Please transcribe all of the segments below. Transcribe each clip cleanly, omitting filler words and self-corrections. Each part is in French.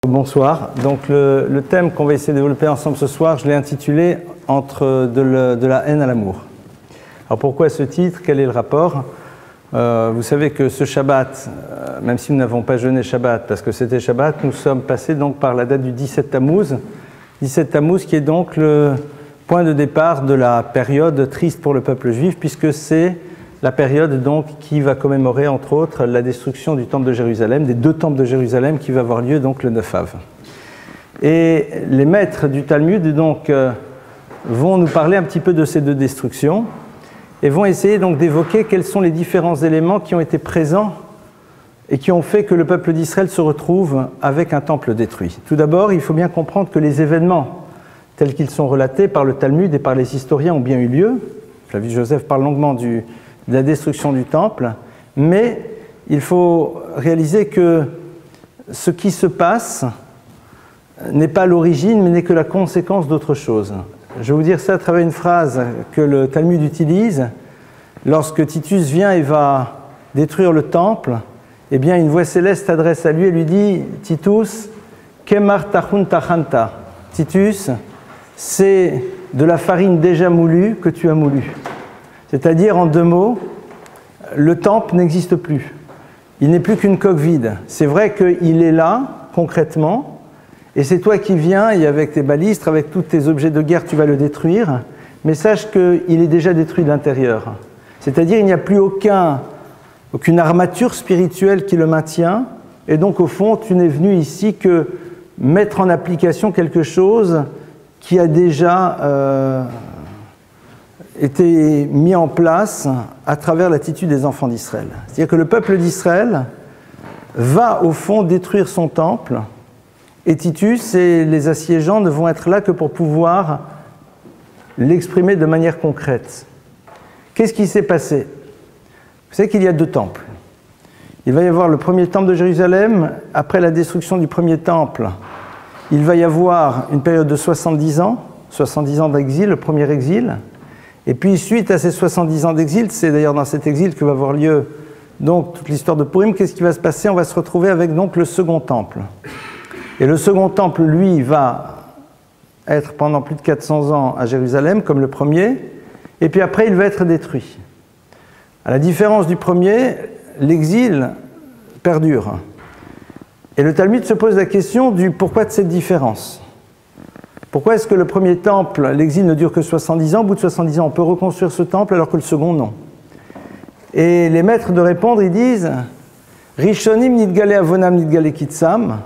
Bonsoir. Donc le thème qu'on va essayer de développer ensemble ce soir, je l'ai intitulé « Entre de la haine à l'amour ». Alors pourquoi ce titre? Quel est le rapport? Vous savez que ce Shabbat, même si nous n'avons pas jeûné Shabbat, parce que c'était Shabbat, nous sommes passés donc par la date du 17 Tammuz. 17 Tammuz qui est donc le point de départ de la période triste pour le peuple juif, puisque c'est la période donc qui va commémorer entre autres la destruction du temple de Jérusalem, des deux temples de Jérusalem qui va avoir lieu donc le 9 Av. Et les maîtres du Talmud donc vont nous parler un petit peu de ces deux destructions et vont essayer donc d'évoquer quels sont les différents éléments qui ont été présents et qui ont fait que le peuple d'Israël se retrouve avec un temple détruit. Tout d'abord, il faut bien comprendre que les événements tels qu'ils sont relatés par le Talmud et par les historiens ont bien eu lieu. Flavius Joseph parle longuement de la destruction du temple, mais il faut réaliser que ce qui se passe n'est pas l'origine, mais n'est que la conséquence d'autre chose. Je vais vous dire ça à travers une phrase que le Talmud utilise. Lorsque Titus vient et va détruire le temple, eh bien une voix céleste s'adresse à lui et lui dit « Titus, kemar tachun tachanta » Titus, c'est de la farine déjà moulue que tu as moulue. C'est-à-dire, en deux mots, le temple n'existe plus. Il n'est plus qu'une coque vide. C'est vrai qu'il est là, concrètement, et c'est toi qui viens, et avec tes balistres, avec tous tes objets de guerre, tu vas le détruire, mais sache qu'il est déjà détruit de l'intérieur. C'est-à-dire, il n'y a plus aucune armature spirituelle qui le maintient, et donc, au fond, tu n'es venu ici que mettre en application quelque chose qui a déjà été mis en place à travers l'attitude des enfants d'Israël. C'est-à-dire que le peuple d'Israël va au fond détruire son temple, et Titus et les assiégeants ne vont être là que pour pouvoir l'exprimer de manière concrète. Qu'est-ce qui s'est passé? Vous savez qu'il y a deux temples. Il va y avoir le premier temple de Jérusalem. Après la destruction du premier temple, il va y avoir une période de 70 ans d'exil, le premier exil. Et puis, suite à ces 70 ans d'exil, c'est d'ailleurs dans cet exil que va avoir lieu donc, toute l'histoire de Purim. Qu'est-ce qui va se passer? On va se retrouver avec donc, le second temple. Et le second temple, lui, va être pendant plus de 400 ans à Jérusalem, comme le premier. Et puis après, il va être détruit. À la différence du premier, l'exil perdure. Et le Talmud se pose la question du pourquoi de cette différence. Pourquoi est-ce que le premier temple, l'exil ne dure que 70 ans? Au bout de 70 ans, on peut reconstruire ce temple alors que le second, non. Et les maîtres de répondre, ils disent Rishonim nidgale avonam nidgale kitsam,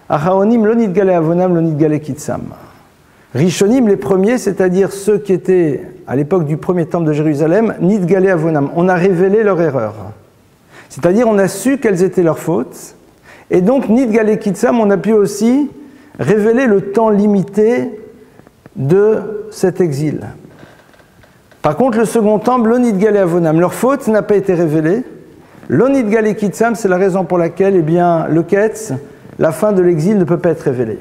achaonim lo nidgale avonam lo nidgale kitsam. Rishonim, les premiers, c'est-à-dire ceux qui étaient à l'époque du premier temple de Jérusalem, nidgale avonam. On a révélé leur erreur. C'est-à-dire on a su quelles étaient leurs fautes. Et donc, nidgale kitsam, on a pu aussi révéler le temps limité de cet exil. Par contre, le second temple, l'onidgale avonam, leur faute n'a pas été révélée. L'onidgale kitsam, c'est la raison pour laquelle, eh bien, le ketz, la fin de l'exil, ne peut pas être révélée.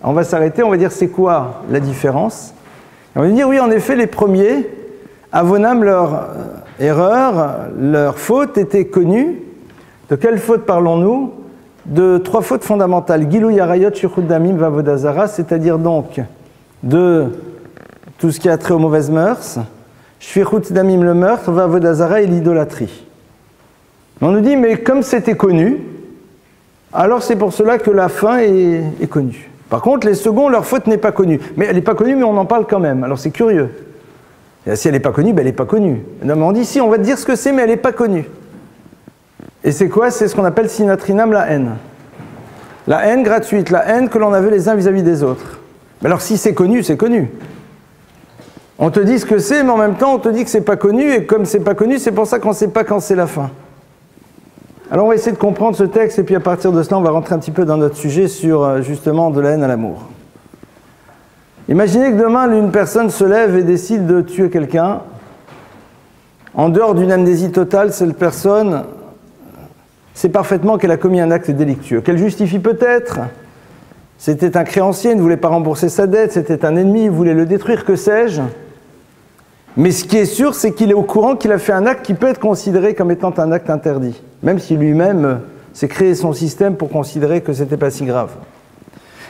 On va s'arrêter, on va dire c'est quoi la différence. On va dire oui, en effet, les premiers, avonam, leur erreur, leur faute était connue. De quelle faute parlons-nous? De trois fautes fondamentales. Gilou yarayot shichut damim vavodazara, c'est-à-dire donc de tout ce qui a trait aux mauvaises mœurs, shfichut damim le meurtre, vavodazara et l'idolâtrie. On nous dit, mais comme c'était connu, alors c'est pour cela que la fin est connue. Par contre, les seconds, leur faute n'est pas connue. Mais elle n'est pas connue, mais on en parle quand même. Alors c'est curieux. Et si elle n'est pas connue, ben elle n'est pas connue. Non, mais on dit, si, on va te dire ce que c'est, mais elle n'est pas connue. Et c'est quoi? C'est ce qu'on appelle sinatrinam, la haine. La haine gratuite, la haine que l'on avait les uns vis-à-vis des autres. Mais alors si c'est connu, c'est connu. On te dit ce que c'est, mais en même temps on te dit que c'est pas connu, et comme c'est pas connu, c'est pour ça qu'on ne sait pas quand c'est la fin. Alors on va essayer de comprendre ce texte, et puis à partir de cela, on va rentrer un petit peu dans notre sujet sur justement de la haine à l'amour. Imaginez que demain, une personne se lève et décide de tuer quelqu'un. En dehors d'une amnésie totale, cette personne sait parfaitement qu'elle a commis un acte délictueux, qu'elle justifie peut-être. C'était un créancier, il ne voulait pas rembourser sa dette, c'était un ennemi, il voulait le détruire, que sais-je. Mais ce qui est sûr, c'est qu'il est au courant qu'il a fait un acte qui peut être considéré comme étant un acte interdit, même si lui-même s'est créé son système pour considérer que c'était pas si grave.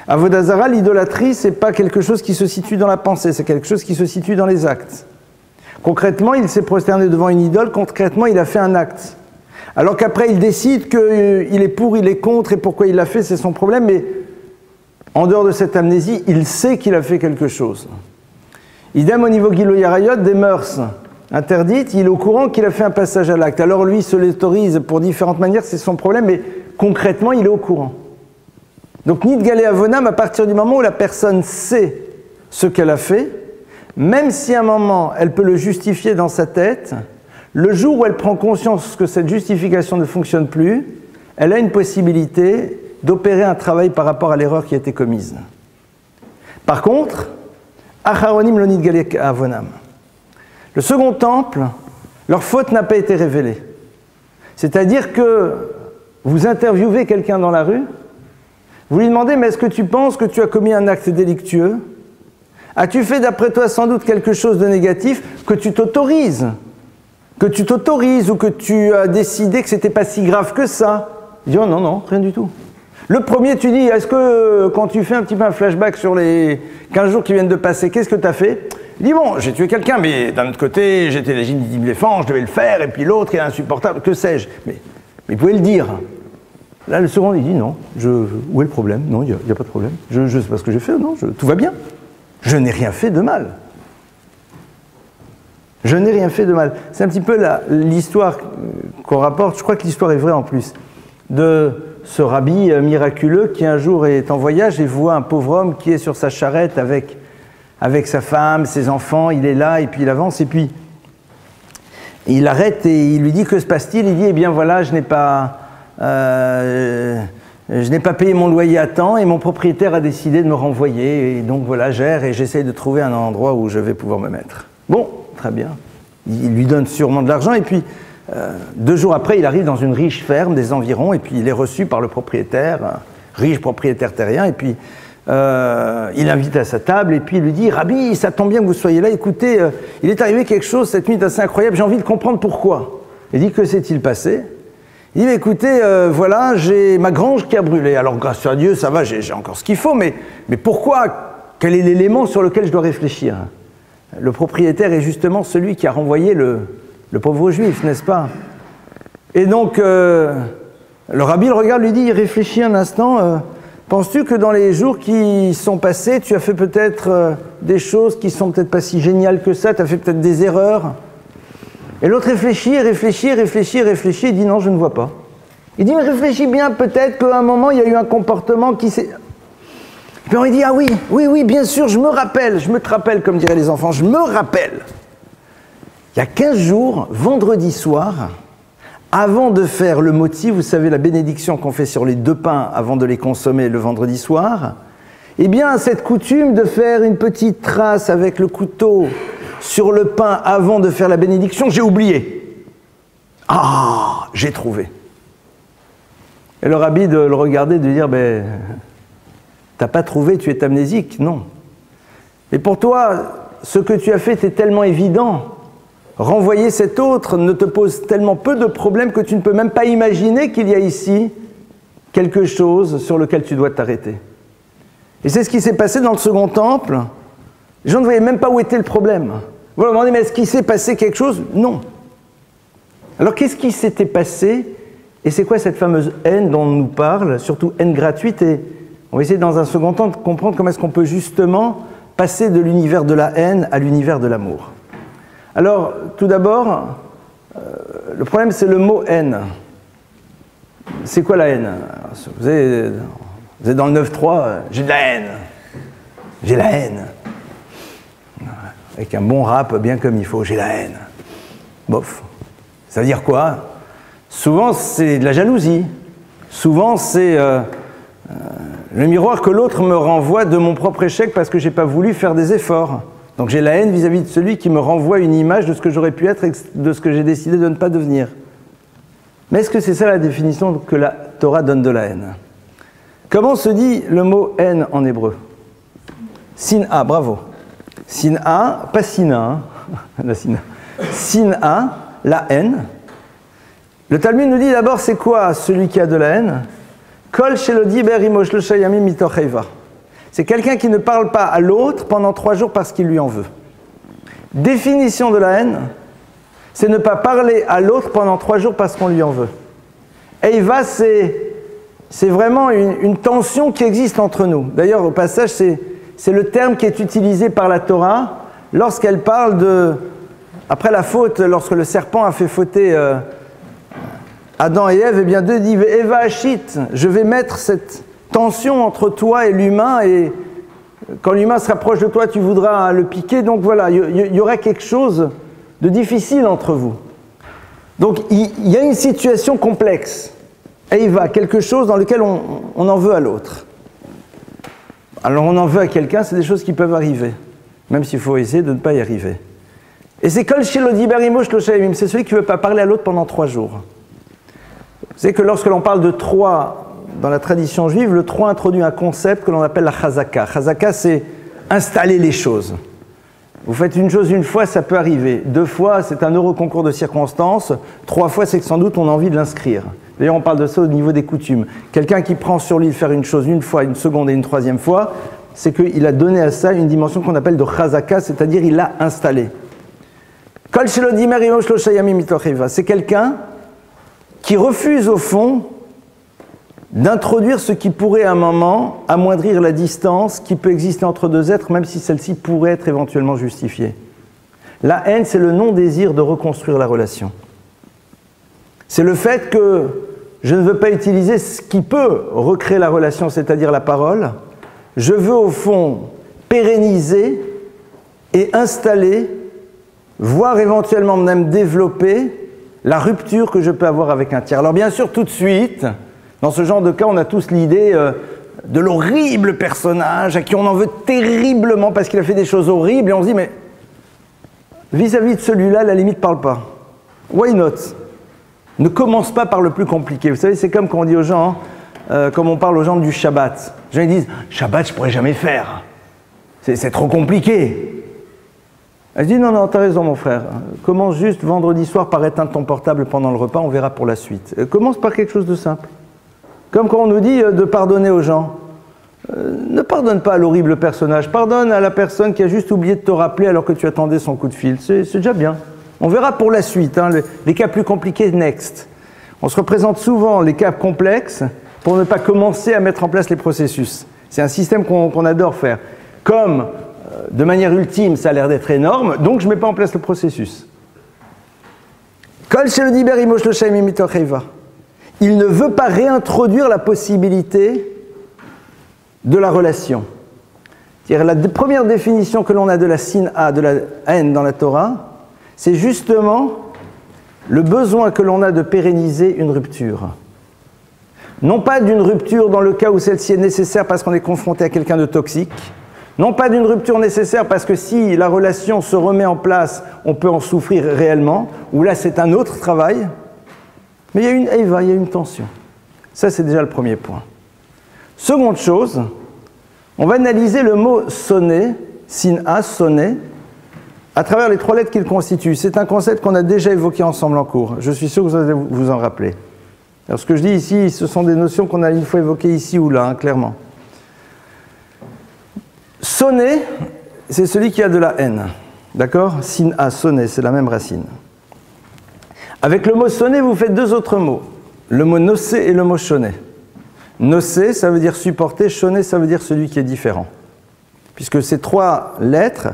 Avodah Zara, l'idolâtrie, c'est pas quelque chose qui se situe dans la pensée, c'est quelque chose qui se situe dans les actes. Concrètement, il s'est prosterné devant une idole, concrètement, il a fait un acte. Alors qu'après, il décide qu'il est pour, il est contre, et pourquoi il l'a fait, c'est son problème, mais en dehors de cette amnésie, il sait qu'il a fait quelque chose. Idem au niveau Giloy Arayot, des mœurs interdites, il est au courant qu'il a fait un passage à l'acte. Alors lui, il se l'autorise pour différentes manières, c'est son problème, mais concrètement, il est au courant. Donc Nidgalé Avonam, à partir du moment où la personne sait ce qu'elle a fait, même si à un moment elle peut le justifier dans sa tête, le jour où elle prend conscience que cette justification ne fonctionne plus, elle a une possibilité d'opérer un travail par rapport à l'erreur qui a été commise. Par contre, Acharonim lo Nidgalé Avonam. Le second temple, leur faute n'a pas été révélée. C'est-à-dire que vous interviewez quelqu'un dans la rue, vous lui demandez, mais est-ce que tu penses que tu as commis un acte délictueux? As-tu fait d'après toi sans doute quelque chose de négatif que tu t'autorises? Que tu t'autorises ou que tu as décidé que c'était pas si grave que ça? Il dit, oh non, non, rien du tout. Le premier, tu dis, est-ce que quand tu fais un petit peu un flashback sur les 15 jours qui viennent de passer, qu'est-ce que tu as fait? Il dit, bon, j'ai tué quelqu'un, mais d'un autre côté, j'étais légitime défense, je devais le faire, et puis l'autre, il est insupportable, que sais-je? Mais vous pouvez le dire. Là, le second, il dit non, où est le problème? Non, il n'y a pas de problème. Je ne sais pas ce que j'ai fait, non, tout va bien. Je n'ai rien fait de mal. Je n'ai rien fait de mal. C'est un petit peu l'histoire qu'on rapporte, je crois que l'histoire est vraie en plus, de ce rabbi miraculeux qui un jour est en voyage et voit un pauvre homme qui est sur sa charrette avec sa femme, ses enfants, il est là et puis il avance et puis il arrête et il lui dit que se passe-t-il? Il dit, eh bien voilà, je n'ai pas payé mon loyer à temps et mon propriétaire a décidé de me renvoyer et donc voilà, gère et j'essaye de trouver un endroit où je vais pouvoir me mettre. Bon, très bien. Il lui donne sûrement de l'argent et puis 2 jours après, il arrive dans une riche ferme des environs et puis il est reçu par le propriétaire, riche propriétaire terrien et puis il l'invite à sa table et puis il lui dit, Rabbi, ça tombe bien que vous soyez là, écoutez, il est arrivé quelque chose cette nuit assez incroyable, j'ai envie de comprendre pourquoi. Il dit, que s'est-il passé? Il dit, écoutez, voilà, j'ai ma grange qui a brûlé. Alors, grâce à Dieu, ça va, j'ai encore ce qu'il faut, mais pourquoi? Quel est l'élément sur lequel je dois réfléchir? Le propriétaire est justement celui qui a renvoyé le pauvre juif, n'est-ce pas? Et donc, le rabbi le regarde, lui dit, réfléchis un instant, penses-tu que dans les jours qui sont passés, tu as fait peut-être des choses qui sont peut-être pas si géniales que ça, tu as fait peut-être des erreurs? Et l'autre réfléchit, il dit non, je ne vois pas. Il dit, mais réfléchis bien, peut-être qu'à un moment, il y a eu un comportement qui s'est... Puis on lui dit, ah oui, bien sûr, je te rappelle, comme diraient les enfants, je me rappelle. Il y a 15 jours, vendredi soir, avant de faire le moti, vous savez, la bénédiction qu'on fait sur les 2 pains avant de les consommer le vendredi soir, eh bien, cette coutume de faire une petite trace avec le couteau sur le pain avant de faire la bénédiction, j'ai oublié. Ah, j'ai trouvé. Et le rabbi de le regarder, de lui dire, ben, t'as pas trouvé, tu es amnésique, non. Mais pour toi, ce que tu as fait est tellement évident. Renvoyer cet autre ne te pose tellement peu de problèmes que tu ne peux même pas imaginer qu'il y a ici quelque chose sur lequel tu dois t'arrêter. Et c'est ce qui s'est passé dans le second temple. Les gens ne voyaient même pas où était le problème. Vous leur demandez, mais est-ce qu'il s'est passé quelque chose? Non. Alors qu'est-ce qui s'était passé? Et c'est quoi cette fameuse haine dont on nous parle? Surtout haine gratuite. Et on va essayer dans un second temps de comprendre comment est-ce qu'on peut justement passer de l'univers de la haine à l'univers de l'amour. Alors, tout d'abord, le problème c'est le mot haine. C'est quoi la haine? Vous êtes dans le 9.3, j'ai de la haine. J'ai la haine. Avec un bon rap bien comme il faut, j'ai la haine. Bof. Ça veut dire quoi? Souvent, c'est de la jalousie. Souvent, c'est le miroir que l'autre me renvoie de mon propre échec parce que je n'ai pas voulu faire des efforts. Donc j'ai la haine vis-à-vis de celui qui me renvoie une image de ce que j'aurais pu être et de ce que j'ai décidé de ne pas devenir. Mais est-ce que c'est ça la définition que la Torah donne de la haine? Comment se dit le mot haine en hébreu? Sin'a, bravo. Sin'a, pas sina, hein. La sina. Sin'a, la haine. Le Talmud nous dit d'abord, c'est quoi celui qui a de la haine? Kol shelo diber imo 3 yamim mitoch eiva. C'est quelqu'un qui ne parle pas à l'autre pendant 3 jours parce qu'il lui en veut. Définition de la haine, c'est ne pas parler à l'autre pendant 3 jours parce qu'on lui en veut. Eiva, c'est vraiment une tension qui existe entre nous. D'ailleurs, au passage, c'est le terme qui est utilisé par la Torah lorsqu'elle parle de... Après la faute, lorsque le serpent a fait fauter Adam et Ève, eh bien Dieu dit « Eva Hachit », je vais mettre cette tension entre toi et l'humain, et quand l'humain se rapproche de toi, tu voudras le piquer. Donc voilà, il y aurait quelque chose de difficile entre vous. Donc il y a une situation complexe. Eva, quelque chose dans lequel on en veut à l'autre. Alors on en veut à quelqu'un, c'est des choses qui peuvent arriver, même s'il faut essayer de ne pas y arriver. Et c'est Kol shelo diber imo 3 yamim, c'est celui qui ne veut pas parler à l'autre pendant 3 jours. Vous savez que lorsque l'on parle de 3 dans la tradition juive, le 3 introduit un concept que l'on appelle la chazaka. Chazaka, c'est installer les choses. Vous faites une chose une fois, ça peut arriver. 2 fois, c'est un heureux concours de circonstances. 3 fois, c'est que sans doute on a envie de l'inscrire. D'ailleurs, on parle de ça au niveau des coutumes. Quelqu'un qui prend sur lui de faire une chose une fois, une seconde et une 3e fois, c'est qu'il a donné à ça une dimension qu'on appelle de chazaka, c'est-à-dire il l'a installé. Kol shelo diber imo 3 yamim mitoch eiva, c'est quelqu'un qui refuse au fond d'introduire ce qui pourrait à un moment amoindrir la distance qui peut exister entre 2 êtres, même si celle-ci pourrait être éventuellement justifiée. La haine, c'est le non-désir de reconstruire la relation. C'est le fait que je ne veux pas utiliser ce qui peut recréer la relation, c'est-à-dire la parole. Je veux au fond pérenniser et installer, voire éventuellement même développer la rupture que je peux avoir avec un tiers. Alors bien sûr, tout de suite, dans ce genre de cas, on a tous l'idée de l'horrible personnage à qui on en veut terriblement parce qu'il a fait des choses horribles, et on se dit, mais vis-à-vis de celui-là, à la limite, parle pas. Why not? Ne commence pas par le plus compliqué. Vous savez, c'est comme quand on dit aux gens, comme on parle aux gens du Shabbat. Les gens ils disent, Shabbat, je pourrais jamais faire. C'est trop compliqué. Elle dit, non, t'as raison mon frère, commence juste vendredi soir par éteindre ton portable pendant le repas, on verra pour la suite. Commence par quelque chose de simple. Comme quand on nous dit de pardonner aux gens. Ne pardonne pas à l'horrible personnage, pardonne à la personne qui a juste oublié de te rappeler alors que tu attendais son coup de fil. C'est déjà bien. On verra pour la suite, hein, les cas plus compliqués, next. On se représente souvent les cas complexes pour ne pas commencer à mettre en place les processus. C'est un système qu'on adore faire. Comme de manière ultime, ça a l'air d'être énorme, donc je ne mets pas en place le processus. Kol shelo diber imo 3 yamim mitoch eiva. Il ne veut pas réintroduire la possibilité de la relation. C'est-à-dire la première définition que l'on a de la sin'a, de la haine dans la Torah, c'est justement le besoin que l'on a de pérenniser une rupture. Non pas d'une rupture dans le cas où celle-ci est nécessaire parce qu'on est confronté à quelqu'un de toxique, non pas d'une rupture nécessaire parce que si la relation se remet en place, on peut en souffrir réellement, ou là c'est un autre travail, mais il y a une eiva, il y a une tension. Ça c'est déjà le premier point. Seconde chose, on va analyser le mot sonner, sin'a, sonner, à travers les 3 lettres qu'il constitue. C'est un concept qu'on a déjà évoqué ensemble en cours. Je suis sûr que vous allez vous en rappeler. Alors ce que je dis ici, ce sont des notions qu'on a une fois évoquées ici ou là, hein, clairement. Sonner, c'est celui qui a de la haine. D'accord? Sin'a, sonner, c'est la même racine. Avec le mot sonner, vous faites 2 autres mots. Le mot nosé et le mot shoné. Nosé, ça veut dire supporter, shoné, ça veut dire celui qui est différent. Puisque ces 3 lettres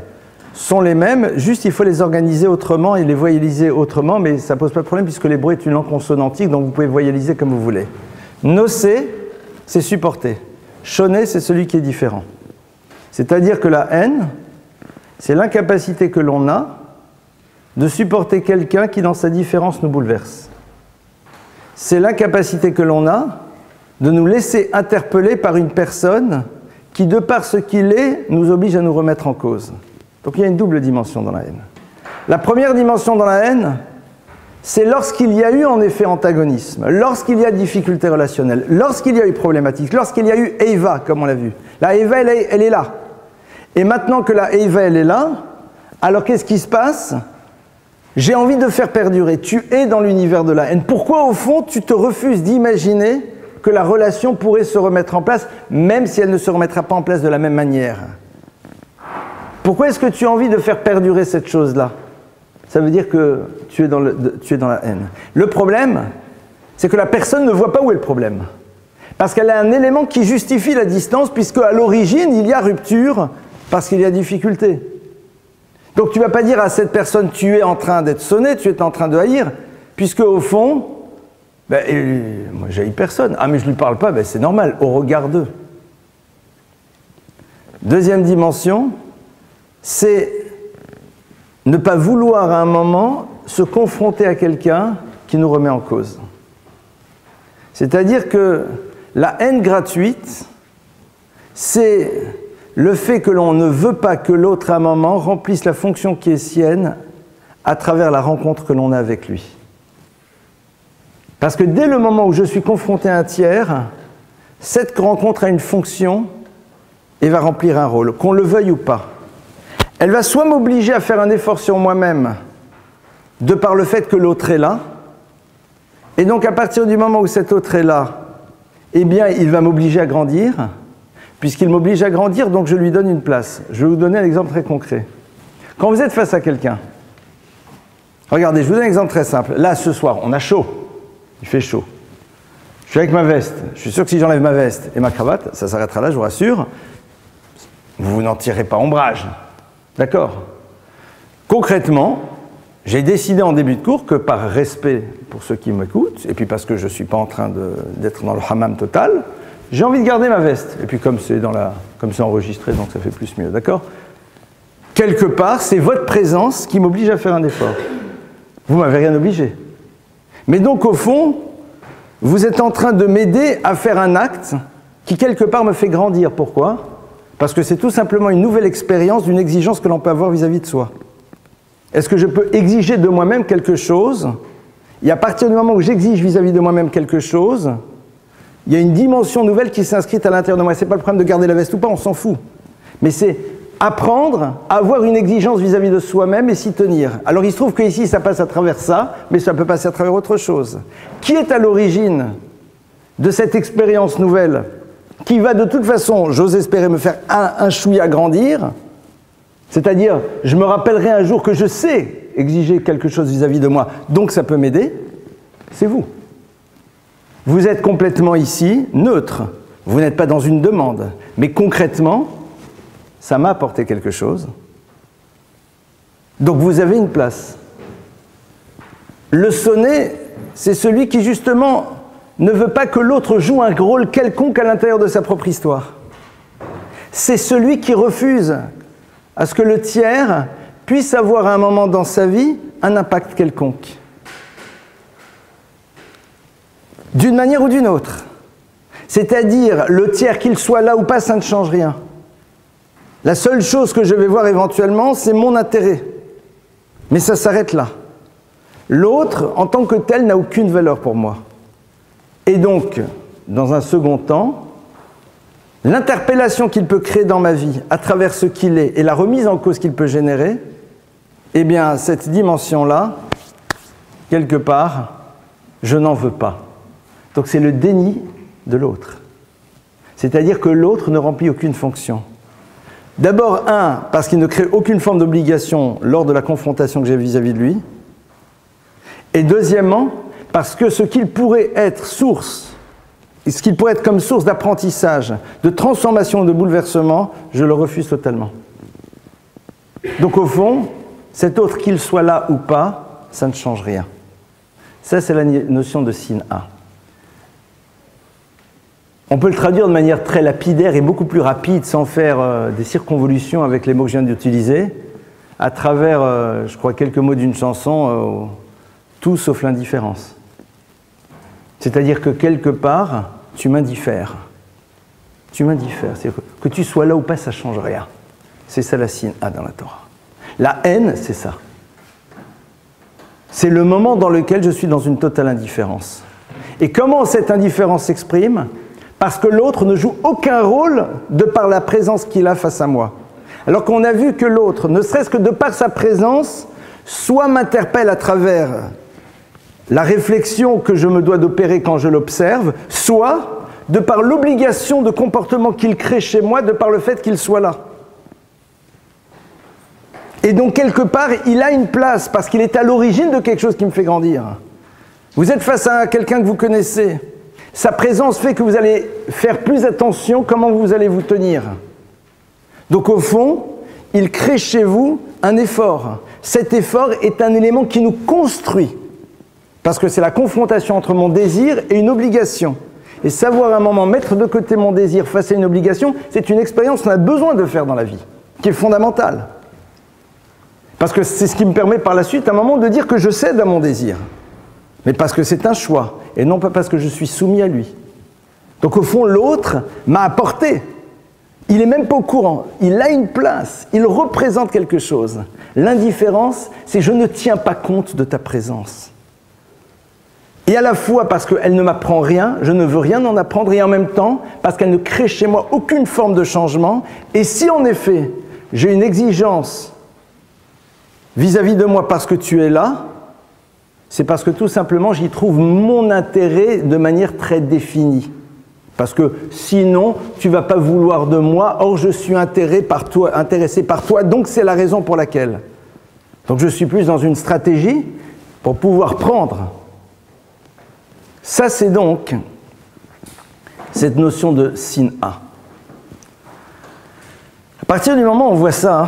sont les mêmes, juste il faut les organiser autrement et les voyaliser autrement, mais ça ne pose pas de problème puisque l'hébreu est une langue consonantique, donc vous pouvez voyaliser comme vous voulez. Nosé, c'est supporter. Shoné, c'est celui qui est différent. C'est-à-dire que la haine, c'est l'incapacité que l'on a de supporter quelqu'un qui, dans sa différence, nous bouleverse. C'est l'incapacité que l'on a de nous laisser interpeller par une personne qui, de par ce qu'il est, nous oblige à nous remettre en cause. Donc il y a une double dimension dans la haine. La première dimension dans la haine, c'est lorsqu'il y a eu en effet antagonisme, lorsqu'il y a difficulté relationnelle, lorsqu'il y a eu problématique, lorsqu'il y a eu Eiva, comme on l'a vu. La Eiva, elle est là. Et maintenant que la Eiva, elle est là, alors qu'est-ce qui se passe? J'ai envie de faire perdurer. Tu es dans l'univers de la haine. Pourquoi, au fond, tu te refuses d'imaginer que la relation pourrait se remettre en place, même si elle ne se remettra pas en place de la même manière? Pourquoi est-ce que tu as envie de faire perdurer cette chose-là? Ça veut dire que tu es dans la haine. Le problème, c'est que la personne ne voit pas où est le problème. Parce qu'elle a un élément qui justifie la distance, puisque à l'origine, il y a rupture, parce qu'il y a difficulté. Donc tu ne vas pas dire à cette personne, tu es en train d'être sonné, tu es en train de haïr, puisque au fond, moi j'haïs personne. Ah mais je ne lui parle pas, c'est normal, au regard d'eux. Deuxième dimension, c'est ne pas vouloir à un moment se confronter à quelqu'un qui nous remet en cause. C'est-à-dire que la haine gratuite, c'est le fait que l'on ne veut pas que l'autre à un moment remplisse la fonction qui est sienne à travers la rencontre que l'on a avec lui. Parce que dès le moment où je suis confronté à un tiers, cette rencontre a une fonction et va remplir un rôle, qu'on le veuille ou pas. Elle va soit m'obliger à faire un effort sur moi-même, de par le fait que l'autre est là, et donc à partir du moment où cet autre est là, eh bien il va m'obliger à grandir, puisqu'il m'oblige à grandir, donc je lui donne une place. Je vais vous donner un exemple très concret. Quand vous êtes face à quelqu'un, regardez, je vous donne un exemple très simple. Là, ce soir, on a chaud, il fait chaud. Je suis avec ma veste, je suis sûr que si j'enlève ma veste et ma cravate, ça s'arrêtera là, je vous rassure, vous n'en tirez pas ombrage. D'accord? Concrètement, j'ai décidé en début de cours que par respect pour ceux qui m'écoutent, et puis parce que je ne suis pas en train d'être dans le hammam total, j'ai envie de garder ma veste. Et puis comme c'est enregistré, donc ça fait plus mieux, d'accord? Quelque part, c'est votre présence qui m'oblige à faire un effort. Vous ne m'avez rien obligé. Mais donc au fond, vous êtes en train de m'aider à faire un acte qui quelque part me fait grandir. Pourquoi? Parce que c'est tout simplement une nouvelle expérience d'une exigence que l'on peut avoir vis-à-vis de soi. Est-ce que je peux exiger de moi-même quelque chose? Et à partir du moment où j'exige vis-à-vis de moi-même quelque chose, il y a une dimension nouvelle qui s'inscrit à l'intérieur de moi. Ce n'est pas le problème de garder la veste ou pas, on s'en fout. Mais c'est apprendre à avoir une exigence vis-à-vis de soi-même et s'y tenir. Alors il se trouve qu'ici, ça passe à travers ça, mais ça peut passer à travers autre chose. Qui est à l'origine de cette expérience nouvelle qui va de toute façon, j'ose espérer, me faire un chouïa grandir? C'est-à-dire, je me rappellerai un jour que je sais exiger quelque chose vis-à-vis de moi, donc ça peut m'aider, c'est vous. Vous êtes complètement ici, neutre. Vous n'êtes pas dans une demande. Mais concrètement, ça m'a apporté quelque chose. Donc vous avez une place. Le sonné, c'est celui qui justement ne veut pas que l'autre joue un rôle quelconque à l'intérieur de sa propre histoire. C'est celui qui refuse à ce que le tiers puisse avoir à un moment dans sa vie un impact quelconque. D'une manière ou d'une autre. C'est-à-dire, le tiers, qu'il soit là ou pas, ça ne change rien. La seule chose que je vais voir éventuellement, c'est mon intérêt. Mais ça s'arrête là. L'autre, en tant que tel, n'a aucune valeur pour moi. Et donc, dans un second temps, l'interpellation qu'il peut créer dans ma vie, à travers ce qu'il est, et la remise en cause qu'il peut générer, eh bien, cette dimension-là, quelque part, je n'en veux pas. Donc c'est le déni de l'autre. C'est-à-dire que l'autre ne remplit aucune fonction. D'abord, parce qu'il ne crée aucune forme d'obligation lors de la confrontation que j'ai vis-à-vis de lui. Et deuxièmement, parce que ce qu'il pourrait être source, ce qu'il pourrait être comme source d'apprentissage, de transformation, de bouleversement, je le refuse totalement. Donc au fond, cet autre, qu'il soit là ou pas, ça ne change rien. Ça, c'est la notion de sin A. On peut le traduire de manière très lapidaire et beaucoup plus rapide, sans faire des circonvolutions avec les mots que je viens d'utiliser, à travers, je crois, quelques mots d'une chanson, tout sauf l'indifférence. C'est-à-dire que quelque part, tu m'indiffères. Tu m'indiffères. C'est-à-dire que tu sois là ou pas, ça ne change rien. C'est ça la sin A dans la Torah. La haine, c'est ça. C'est le moment dans lequel je suis dans une totale indifférence. Et comment cette indifférence s'exprime? Parce que l'autre ne joue aucun rôle de par la présence qu'il a face à moi. Alors qu'on a vu que l'autre, ne serait-ce que de par sa présence, soit m'interpelle à travers la réflexion que je me dois d'opérer quand je l'observe, soit de par l'obligation de comportement qu'il crée chez moi, de par le fait qu'il soit là. Et donc, quelque part, il a une place, parce qu'il est à l'origine de quelque chose qui me fait grandir. Vous êtes face à quelqu'un que vous connaissez. Sa présence fait que vous allez faire plus attention comment vous allez vous tenir. Donc, au fond, il crée chez vous un effort. Cet effort est un élément qui nous construit. Parce que c'est la confrontation entre mon désir et une obligation. Et savoir à un moment mettre de côté mon désir face à une obligation, c'est une expérience qu'on a besoin de faire dans la vie, qui est fondamentale. Parce que c'est ce qui me permet par la suite, à un moment, de dire que je cède à mon désir. Mais parce que c'est un choix, et non pas parce que je suis soumis à lui. Donc au fond, l'autre m'a apporté. Il n'est même pas au courant. Il a une place. Il représente quelque chose. L'indifférence, c'est je ne tiens pas compte de ta présence. Et à la fois parce qu'elle ne m'apprend rien, je ne veux rien en apprendre, et en même temps, parce qu'elle ne crée chez moi aucune forme de changement. Et si en effet, j'ai une exigence vis-à-vis de moi parce que tu es là, c'est parce que tout simplement j'y trouve mon intérêt de manière très définie. Parce que sinon, tu ne vas pas vouloir de moi, or je suis intéressé par toi, donc c'est la raison pour laquelle. Donc je suis plus dans une stratégie pour pouvoir prendre. Ça, c'est donc cette notion de sin A. À partir du moment où on voit ça,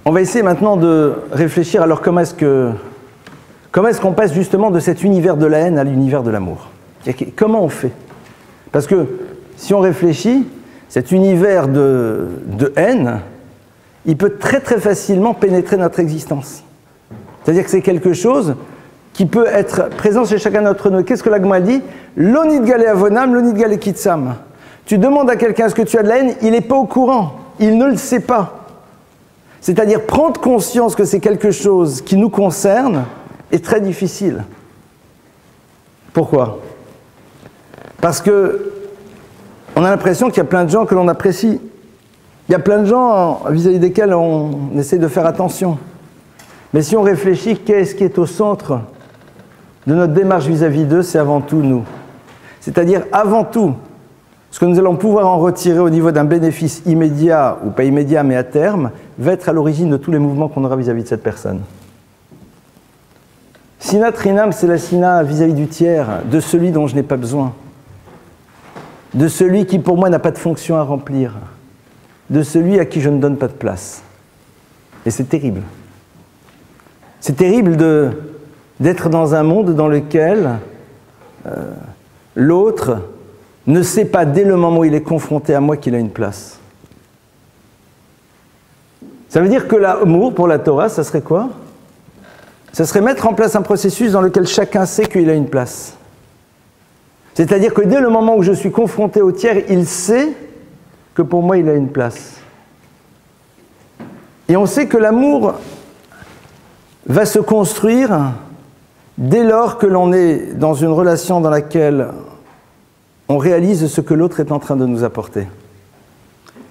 on va essayer maintenant de réfléchir alors comment est-ce qu'on passe justement de cet univers de la haine à l'univers de l'amour. Comment on fait? Parce que si on réfléchit, cet univers de haine, il peut très très facilement pénétrer notre existence. C'est-à-dire que c'est quelque chose qui peut être présent chez chacun d'entre nous. Qu'est-ce que l'Agma dit? L'onidgale avonam, l'onidgale kitsam. Tu demandes à quelqu'un est-ce que tu as de la haine, il n'est pas au courant, il ne le sait pas. C'est-à-dire prendre conscience que c'est quelque chose qui nous concerne est très difficile. Pourquoi? Parce que on a l'impression qu'il y a plein de gens que l'on apprécie. Il y a plein de gens vis-à-vis desquels on essaie de faire attention. Mais si on réfléchit, qu'est-ce qui est au centre de notre démarche vis-à-vis d'eux? C'est avant tout nous. C'est-à-dire avant tout, ce que nous allons pouvoir en retirer au niveau d'un bénéfice immédiat, ou pas immédiat mais à terme, va être à l'origine de tous les mouvements qu'on aura vis-à-vis de cette personne. Sina Trinam, c'est la sina vis-à-vis du tiers, de celui dont je n'ai pas besoin, de celui qui pour moi n'a pas de fonction à remplir, de celui à qui je ne donne pas de place. Et c'est terrible. C'est terrible d'être dans un monde dans lequel l'autre ne sait pas dès le moment où il est confronté à moi qu'il a une place. Ça veut dire que l'amour pour la Torah, ça serait quoi? Ça serait mettre en place un processus dans lequel chacun sait qu'il a une place. C'est-à-dire que dès le moment où je suis confronté au tiers, il sait que pour moi il a une place. Et on sait que l'amour va se construire dès lors que l'on est dans une relation dans laquelle on réalise ce que l'autre est en train de nous apporter.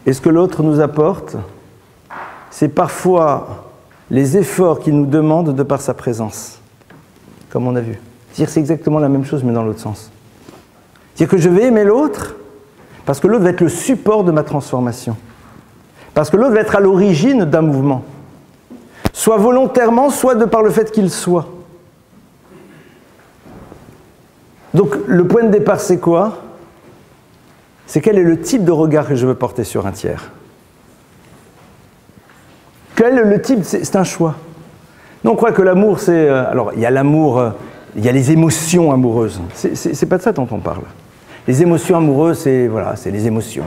Et ce que l'autre nous apporte, c'est parfois les efforts qu'il nous demande de par sa présence, comme on a vu. C'est-à-dire que c'est exactement la même chose, mais dans l'autre sens. C'est-à-dire que je vais aimer l'autre, parce que l'autre va être le support de ma transformation. Parce que l'autre va être à l'origine d'un mouvement. Soit volontairement, soit de par le fait qu'il soit. Donc, le point de départ, c'est quoi? C'est quel est le type de regard que je veux porter sur un tiers. Quel est le type? C'est un choix. Nous, on croit que l'amour, c'est... alors, il y a l'amour, il y a les émotions amoureuses. C'est pas de ça dont on parle. Les émotions amoureuses, c'est les émotions.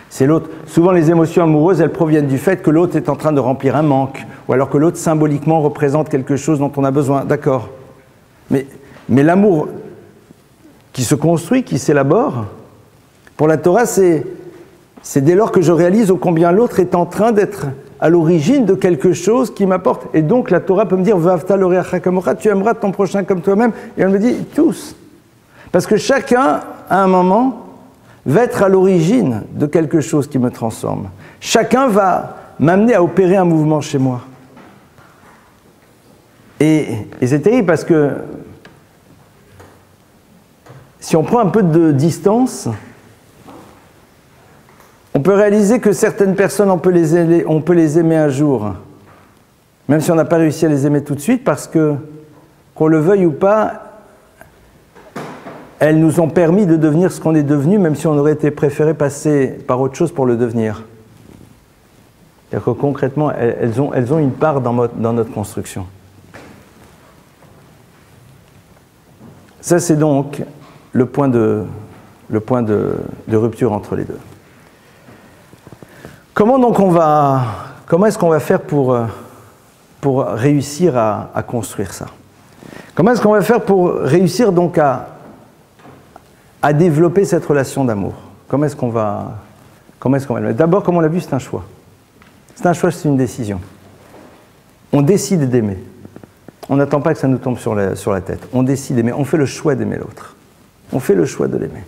C'est l'autre. Souvent, les émotions amoureuses, elles proviennent du fait que l'autre est en train de remplir un manque, ou alors que l'autre, symboliquement, représente quelque chose dont on a besoin. D'accord. Mais l'amour qui se construit, qui s'élabore, pour la Torah, c'est dès lors que je réalise ô combien l'autre est en train d'être à l'origine de quelque chose qui m'apporte. Et donc, la Torah peut me dire, Va'avta l'oreacha kamocha, tu aimeras ton prochain comme toi-même. Et elle me dit, tous. Parce que chacun, à un moment, va être à l'origine de quelque chose qui me transforme. Chacun va m'amener à opérer un mouvement chez moi. Et c'est terrible parce que si on prend un peu de distance, on peut réaliser que certaines personnes, on peut les aimer un jour, même si on n'a pas réussi à les aimer tout de suite, parce que, qu'on le veuille ou pas, elles nous ont permis de devenir ce qu'on est devenu, même si on aurait été préféré passer par autre chose pour le devenir. C'est-à-dire que concrètement, elles ont une part dans notre construction. Ça, c'est donc le point de rupture entre les deux. Comment est-ce qu'on va faire pour réussir à construire ça? Comment est-ce qu'on va faire pour réussir donc à développer cette relation d'amour? Comment est-ce qu'on va le mettre? D'abord, comme on l'a vu, c'est un choix. C'est un choix, c'est une décision. On décide d'aimer. On n'attend pas que ça nous tombe sur la tête. On décide d'aimer. On fait le choix d'aimer l'autre. On fait le choix de l'aimer.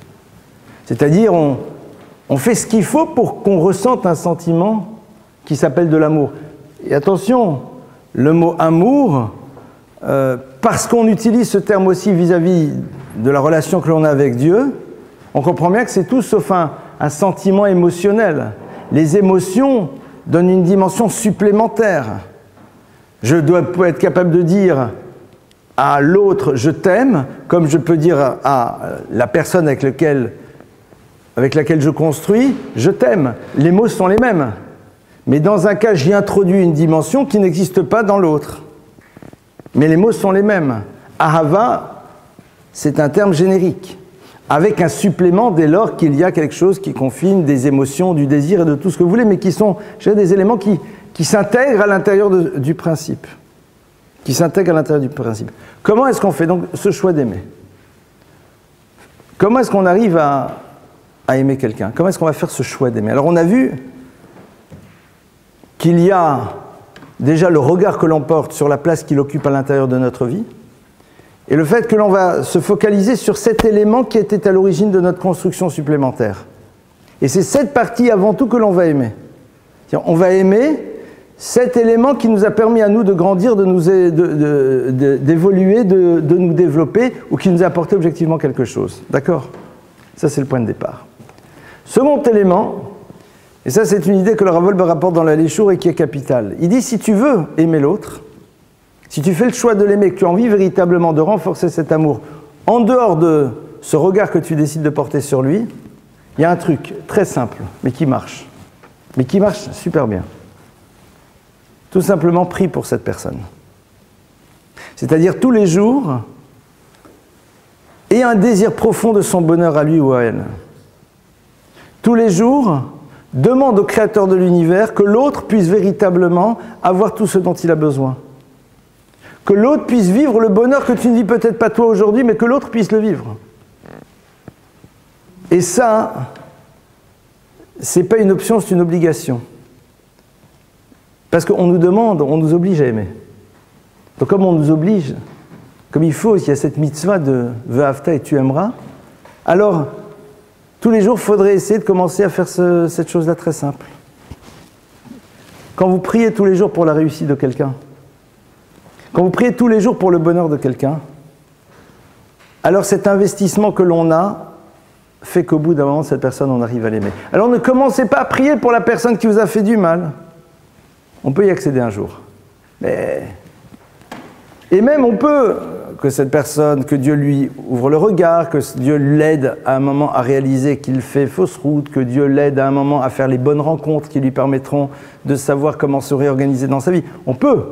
C'est-à-dire, on fait ce qu'il faut pour qu'on ressente un sentiment qui s'appelle de l'amour. Et attention, le mot amour, parce qu'on utilise ce terme aussi vis-à-vis de la relation que l'on a avec Dieu, on comprend bien que c'est tout sauf un sentiment émotionnel. Les émotions donnent une dimension supplémentaire. Je dois être capable de dire à l'autre « je t'aime », comme je peux dire à la personne avec laquelle je construis « je t'aime ». Les mots sont les mêmes. Mais dans un cas, j'y introduis une dimension qui n'existe pas dans l'autre. Mais les mots sont les mêmes. Ahava, c'est un terme générique, avec un supplément dès lors qu'il y a quelque chose qui confine des émotions, du désir et de tout ce que vous voulez, mais qui sont des éléments qui s'intègrent à l'intérieur du principe. Comment est-ce qu'on fait donc ce choix d'aimer? Comment est-ce qu'on arrive à aimer quelqu'un? Comment est-ce qu'on va faire ce choix d'aimer? Alors on a vu qu'il y a déjà le regard que l'on porte sur la place qu'il occupe à l'intérieur de notre vie, et le fait que l'on va se focaliser sur cet élément qui était à l'origine de notre construction supplémentaire. Et c'est cette partie avant tout que l'on va aimer. C'est-à-dire, on va aimer cet élément qui nous a permis à nous de grandir, d'évoluer, de nous développer, ou qui nous a apporté objectivement quelque chose. D'accord? Ça, c'est le point de départ. Second élément, et ça, c'est une idée que le Rav Wolbe rapporte dans la Léchour et qui est capitale. Il dit, si tu veux aimer l'autre, si tu fais le choix de l'aimer, que tu as envie véritablement de renforcer cet amour, en dehors de ce regard que tu décides de porter sur lui, il y a un truc très simple, mais qui marche super bien. Tout simplement, prie pour cette personne. C'est-à-dire, tous les jours, aie un désir profond de son bonheur à lui ou à elle. Tous les jours, demande au Créateur de l'univers que l'autre puisse véritablement avoir tout ce dont il a besoin. Que l'autre puisse vivre le bonheur que tu ne vis peut-être pas toi aujourd'hui, mais que l'autre puisse le vivre. Et ça, c'est pas une option, c'est une obligation. Parce qu'on nous demande, on nous oblige à aimer. Donc comme on nous oblige, comme il faut, il y a cette mitzvah de « Ve'afta » et « tu aimeras », alors tous les jours, il faudrait essayer de commencer à faire cette chose-là très simple. Quand vous priez tous les jours pour la réussite de quelqu'un, quand vous priez tous les jours pour le bonheur de quelqu'un, alors cet investissement que l'on a fait qu'au bout d'un moment, cette personne, on arrive à l'aimer. Alors ne commencez pas à prier pour la personne qui vous a fait du mal. On peut y accéder un jour. Et même on peut, que cette personne, que Dieu lui ouvre le regard, que Dieu l'aide à un moment à réaliser qu'il fait fausse route, que Dieu l'aide à un moment à faire les bonnes rencontres qui lui permettront de savoir comment se réorganiser dans sa vie. On peut.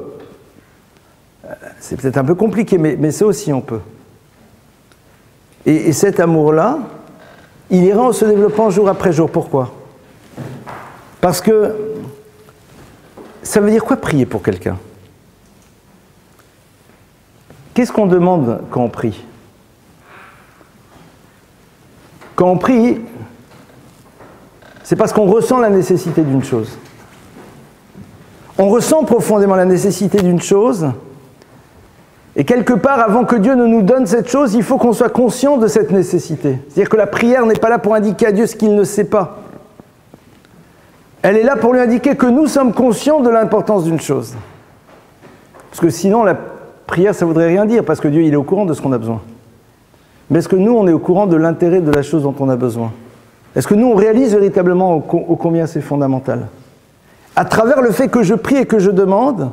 C'est peut-être un peu compliqué, mais ça aussi on peut. Et cet amour-là, il ira en se développant jour après jour. Pourquoi? Parce que ça veut dire quoi prier pour quelqu'un? Qu'est-ce qu'on demande quand on prie? Quand on prie, c'est parce qu'on ressent la nécessité d'une chose. On ressent profondément la nécessité d'une chose, et quelque part, avant que Dieu ne nous donne cette chose, il faut qu'on soit conscient de cette nécessité. C'est-à-dire que la prière n'est pas là pour indiquer à Dieu ce qu'il ne sait pas. Elle est là pour lui indiquer que nous sommes conscients de l'importance d'une chose. Parce que sinon, la prière, ça ne voudrait rien dire, parce que Dieu, il est au courant de ce qu'on a besoin. Mais est-ce que nous, on est au courant de l'intérêt de la chose dont on a besoin? Est-ce que nous, on réalise véritablement ô combien c'est fondamental? À travers le fait que je prie et que je demande,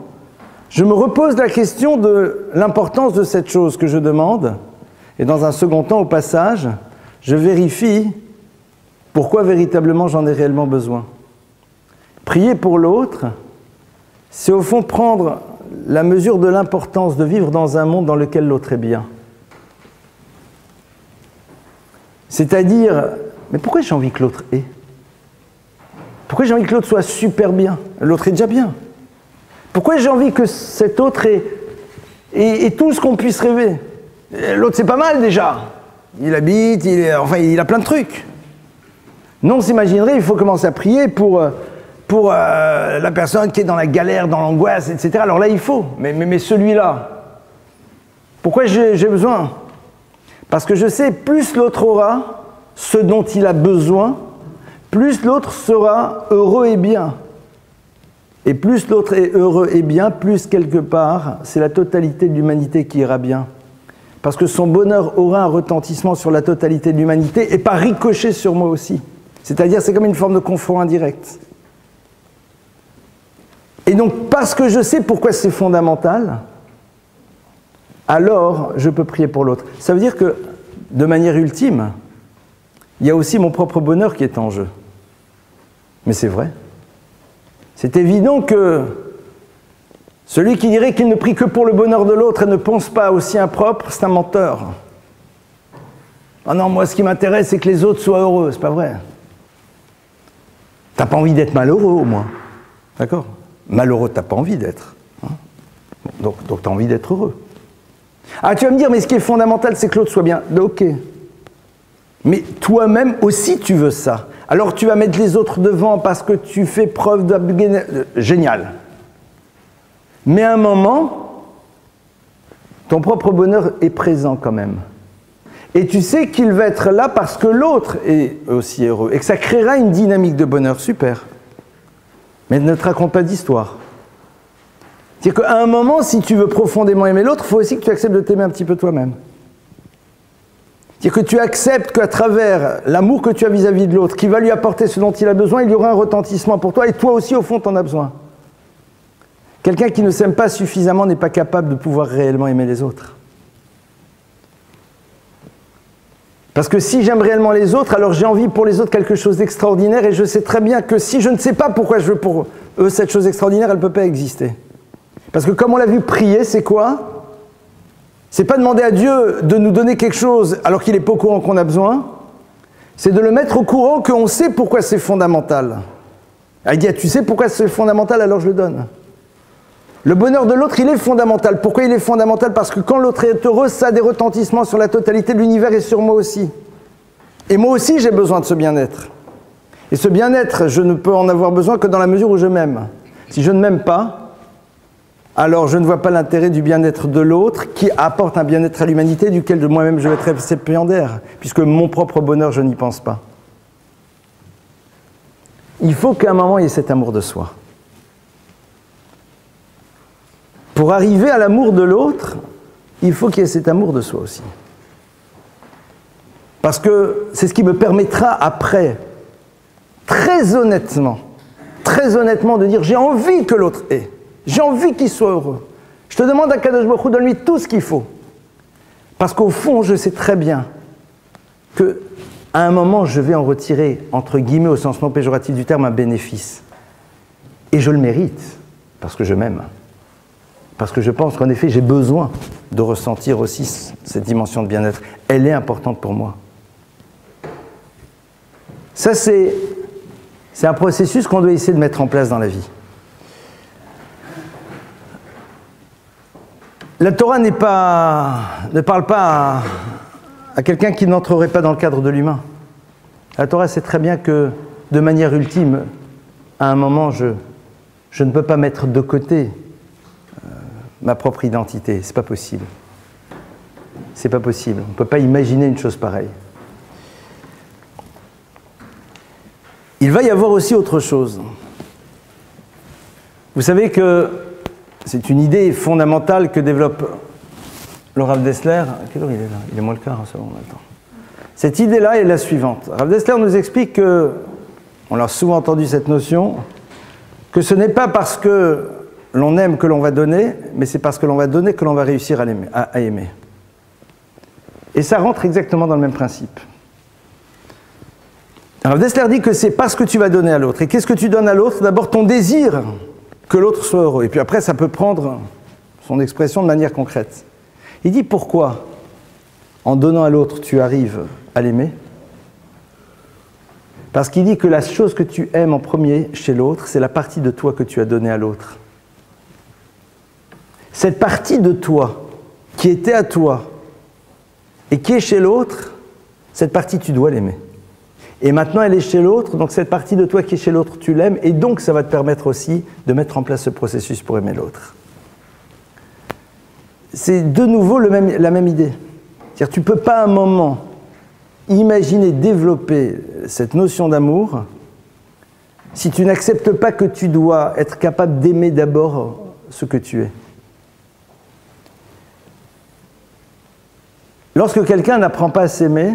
je me repose la question de l'importance de cette chose que je demande, et dans un second temps, au passage, je vérifie pourquoi véritablement j'en ai réellement besoin. Prier pour l'autre, c'est au fond prendre la mesure de l'importance de vivre dans un monde dans lequel l'autre est bien. C'est-à-dire, mais pourquoi j'ai envie que l'autre ait? Pourquoi j'ai envie que l'autre soit super bien? L'autre est déjà bien. Pourquoi j'ai envie que cet autre ait tout ce qu'on puisse rêver? L'autre, c'est pas mal déjà. Il habite, il a plein de trucs. Non, on s'imaginerait, il faut commencer à prier pour la personne qui est dans la galère, dans l'angoisse, etc. Alors là, il faut. Mais celui-là, pourquoi j'ai besoin? Parce que je sais, plus l'autre aura ce dont il a besoin, plus l'autre sera heureux et bien. Et plus l'autre est heureux et bien, plus quelque part, c'est la totalité de l'humanité qui ira bien. Parce que son bonheur aura un retentissement sur la totalité de l'humanité et pas ricochet sur moi aussi. C'est-à-dire, c'est comme une forme de confort indirect. Et donc, parce que je sais pourquoi c'est fondamental, alors je peux prier pour l'autre. Ça veut dire que, de manière ultime, il y a aussi mon propre bonheur qui est en jeu. Mais c'est vrai. C'est évident que celui qui dirait qu'il ne prie que pour le bonheur de l'autre et ne pense pas au sien propre, c'est un menteur. Ah non, moi ce qui m'intéresse, c'est que les autres soient heureux, c'est pas vrai. T'as pas envie d'être malheureux au moins. D'accord? Malheureux, t'as pas envie d'être. Hein? Donc t'as envie d'être heureux. Ah, tu vas me dire, mais ce qui est fondamental, c'est que l'autre soit bien. Ok. Mais toi-même aussi, tu veux ça. Alors tu vas mettre les autres devant parce que tu fais preuve de... Génial. Mais à un moment, ton propre bonheur est présent quand même. Et tu sais qu'il va être là parce que l'autre est aussi heureux. Et que ça créera une dynamique de bonheur. Super. Mais ne te raconte pas d'histoire. C'est-à-dire qu'à un moment, si tu veux profondément aimer l'autre, il faut aussi que tu acceptes de t'aimer un petit peu toi-même. C'est-à-dire que tu acceptes qu'à travers l'amour que tu as vis-à-vis de l'autre, qui va lui apporter ce dont il a besoin, il y aura un retentissement pour toi, et toi aussi, au fond, tu en as besoin. Quelqu'un qui ne s'aime pas suffisamment n'est pas capable de pouvoir réellement aimer les autres. Parce que si j'aime réellement les autres, alors j'ai envie pour les autres quelque chose d'extraordinaire, et je sais très bien que si je ne sais pas pourquoi je veux pour eux cette chose extraordinaire, elle ne peut pas exister. Parce que comme on l'a vu, prier, c'est quoi? C'est pas demander à Dieu de nous donner quelque chose alors qu'il n'est pas au courant qu'on a besoin, c'est de le mettre au courant qu'on sait pourquoi c'est fondamental. Il dit, tu sais pourquoi c'est fondamental, alors je le donne. Le bonheur de l'autre, il est fondamental. Pourquoi il est fondamental? Parce que quand l'autre est heureux, ça a des retentissements sur la totalité de l'univers et sur moi aussi. Et moi aussi, j'ai besoin de ce bien-être. Et ce bien-être, je ne peux en avoir besoin que dans la mesure où je m'aime. Si je ne m'aime pas, alors je ne vois pas l'intérêt du bien-être de l'autre qui apporte un bien-être à l'humanité duquel moi-même je vais être récipiendaire, puisque mon propre bonheur, je n'y pense pas. Il faut qu'à un moment, il y ait cet amour de soi. Pour arriver à l'amour de l'autre, il faut qu'il y ait cet amour de soi aussi. Parce que c'est ce qui me permettra après, très honnêtement, de dire j'ai envie que l'autre ait. J'ai envie qu'il soit heureux. Je te demande à Kadosh Baruch Hu, donne-lui tout ce qu'il faut. Parce qu'au fond, je sais très bien qu'à un moment, je vais en retirer, entre guillemets, au sens non péjoratif du terme, un bénéfice. Et je le mérite, parce que je m'aime. Parce que je pense qu'en effet, j'ai besoin de ressentir aussi cette dimension de bien-être. Elle est importante pour moi. Ça, c'est un processus qu'on doit essayer de mettre en place dans la vie. La Torah ne parle pas à quelqu'un qui n'entrerait pas dans le cadre de l'humain. La Torah sait très bien que, de manière ultime, à un moment, je ne peux pas mettre de côté ma propre identité. C'est pas possible. C'est pas possible. On ne peut pas imaginer une chose pareille. Il va y avoir aussi autre chose. Vous savez que c'est une idée fondamentale que développe le Rav Dessler, quelle heure il est là? Il est moins le quart, c'est bon, attends. Cette idée-là est la suivante. Rav Dessler nous explique que, on a souvent entendu cette notion, que ce n'est pas parce que l'on aime que l'on va donner, mais c'est parce que l'on va donner que l'on va réussir à aimer. Et ça rentre exactement dans le même principe. Rav Dessler dit que c'est parce que tu vas donner à l'autre. Et qu'est-ce que tu donnes à l'autre? D'abord ton désir que l'autre soit heureux. Et puis après, ça peut prendre son expression de manière concrète. Il dit pourquoi, en donnant à l'autre, tu arrives à l'aimer? Parce qu'il dit que la chose que tu aimes en premier chez l'autre, c'est la partie de toi que tu as donnée à l'autre. Cette partie de toi, qui était à toi, et qui est chez l'autre, cette partie, tu dois l'aimer. Et maintenant, elle est chez l'autre, donc cette partie de toi qui est chez l'autre, tu l'aimes, et donc ça va te permettre aussi de mettre en place ce processus pour aimer l'autre. C'est de nouveau la même idée. C'est-à-dire, tu ne peux pas à un moment imaginer développer cette notion d'amour si tu n'acceptes pas que tu dois être capable d'aimer d'abord ce que tu es. Lorsque quelqu'un n'apprend pas à s'aimer,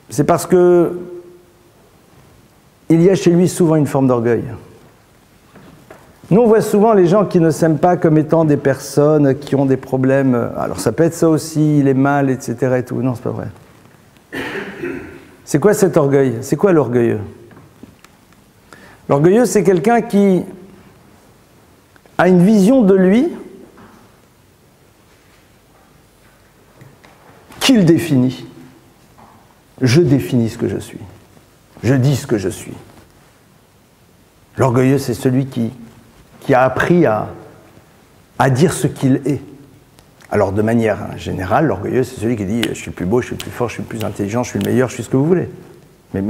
c'est parce que il y a chez lui souvent une forme d'orgueil. Nous, on voit souvent les gens qui ne s'aiment pas comme étant des personnes qui ont des problèmes. Alors ça peut être ça aussi, il est mal, etc. et tout. Non, c'est pas vrai. C'est quoi cet orgueil? C'est quoi l'orgueilleux? L'orgueilleux, c'est quelqu'un qui a une vision de lui qu'il définit. Je définis ce que je suis. Je dis ce que je suis. L'orgueilleux, c'est celui qui a appris à dire ce qu'il est. Alors, de manière générale, l'orgueilleux, c'est celui qui dit « je suis le plus beau, je suis le plus fort, je suis le plus intelligent, je suis le meilleur, je suis ce que vous voulez ». Mais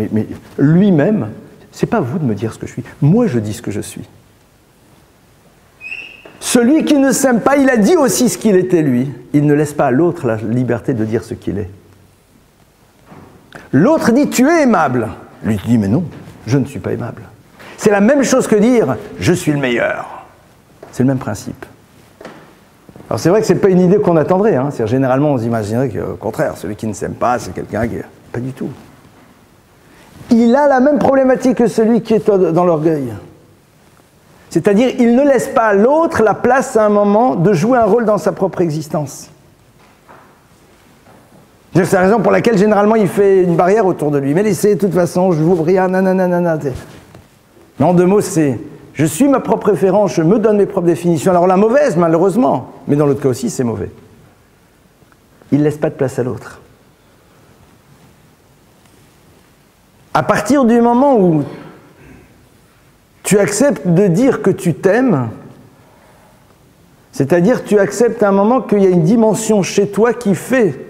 lui-même, c'est pas vous de me dire ce que je suis. Moi, je dis ce que je suis. Celui qui ne s'aime pas, il a dit aussi ce qu'il était lui. Il ne laisse pas à l'autre la liberté de dire ce qu'il est. L'autre dit « tu es aimable ». Lui dit « mais non, je ne suis pas aimable ». C'est la même chose que dire « je suis le meilleur ». C'est le même principe. Alors c'est vrai que ce n'est pas une idée qu'on attendrait. Hein. Généralement, on s'imaginerait qu'au contraire, celui qui ne s'aime pas, c'est quelqu'un qui... Pas du tout. Il a la même problématique que celui qui est dans l'orgueil. C'est-à-dire, il ne laisse pas à l'autre la place à un moment de jouer un rôle dans sa propre existence. C'est la raison pour laquelle, généralement, il fait une barrière autour de lui. Mais laissez, de toute façon, je vous ouvre rien, nanana. Mais en deux mots, c'est je suis ma propre référence, je me donne mes propres définitions. Alors la mauvaise, malheureusement, mais dans l'autre cas aussi, c'est mauvais. Il ne laisse pas de place à l'autre. À partir du moment où tu acceptes de dire que tu t'aimes, c'est-à-dire tu acceptes à un moment qu'il y a une dimension chez toi qui fait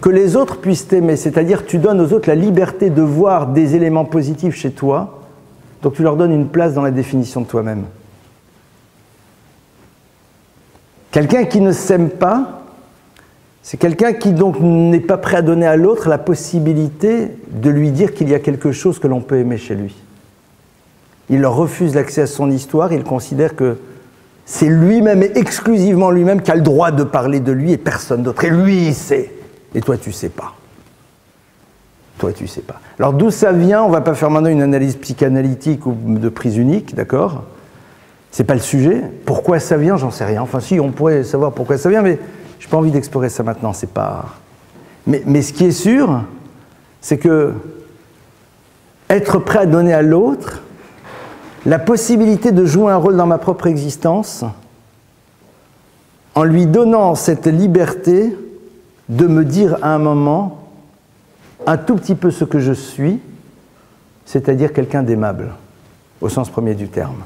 que les autres puissent t'aimer, c'est-à-dire tu donnes aux autres la liberté de voir des éléments positifs chez toi, donc tu leur donnes une place dans la définition de toi-même. Quelqu'un qui ne s'aime pas, c'est quelqu'un qui donc n'est pas prêt à donner à l'autre la possibilité de lui dire qu'il y a quelque chose que l'on peut aimer chez lui. Il leur refuse l'accès à son histoire, il considère que c'est lui-même et exclusivement lui-même qui a le droit de parler de lui et personne d'autre. Et lui, il sait. Et toi, tu ne sais pas. Toi, tu ne sais pas. Alors d'où ça vient? On ne va pas faire maintenant une analyse psychanalytique ou de prise unique, d'accord? C'est pas le sujet. Pourquoi ça vient? J'en sais rien. Enfin si, on pourrait savoir pourquoi ça vient, mais je n'ai pas envie d'explorer ça maintenant. C'est pas... mais ce qui est sûr, c'est que être prêt à donner à l'autre la possibilité de jouer un rôle dans ma propre existence en lui donnant cette liberté de me dire à un moment un tout petit peu ce que je suis, c'est-à-dire quelqu'un d'aimable, au sens premier du terme.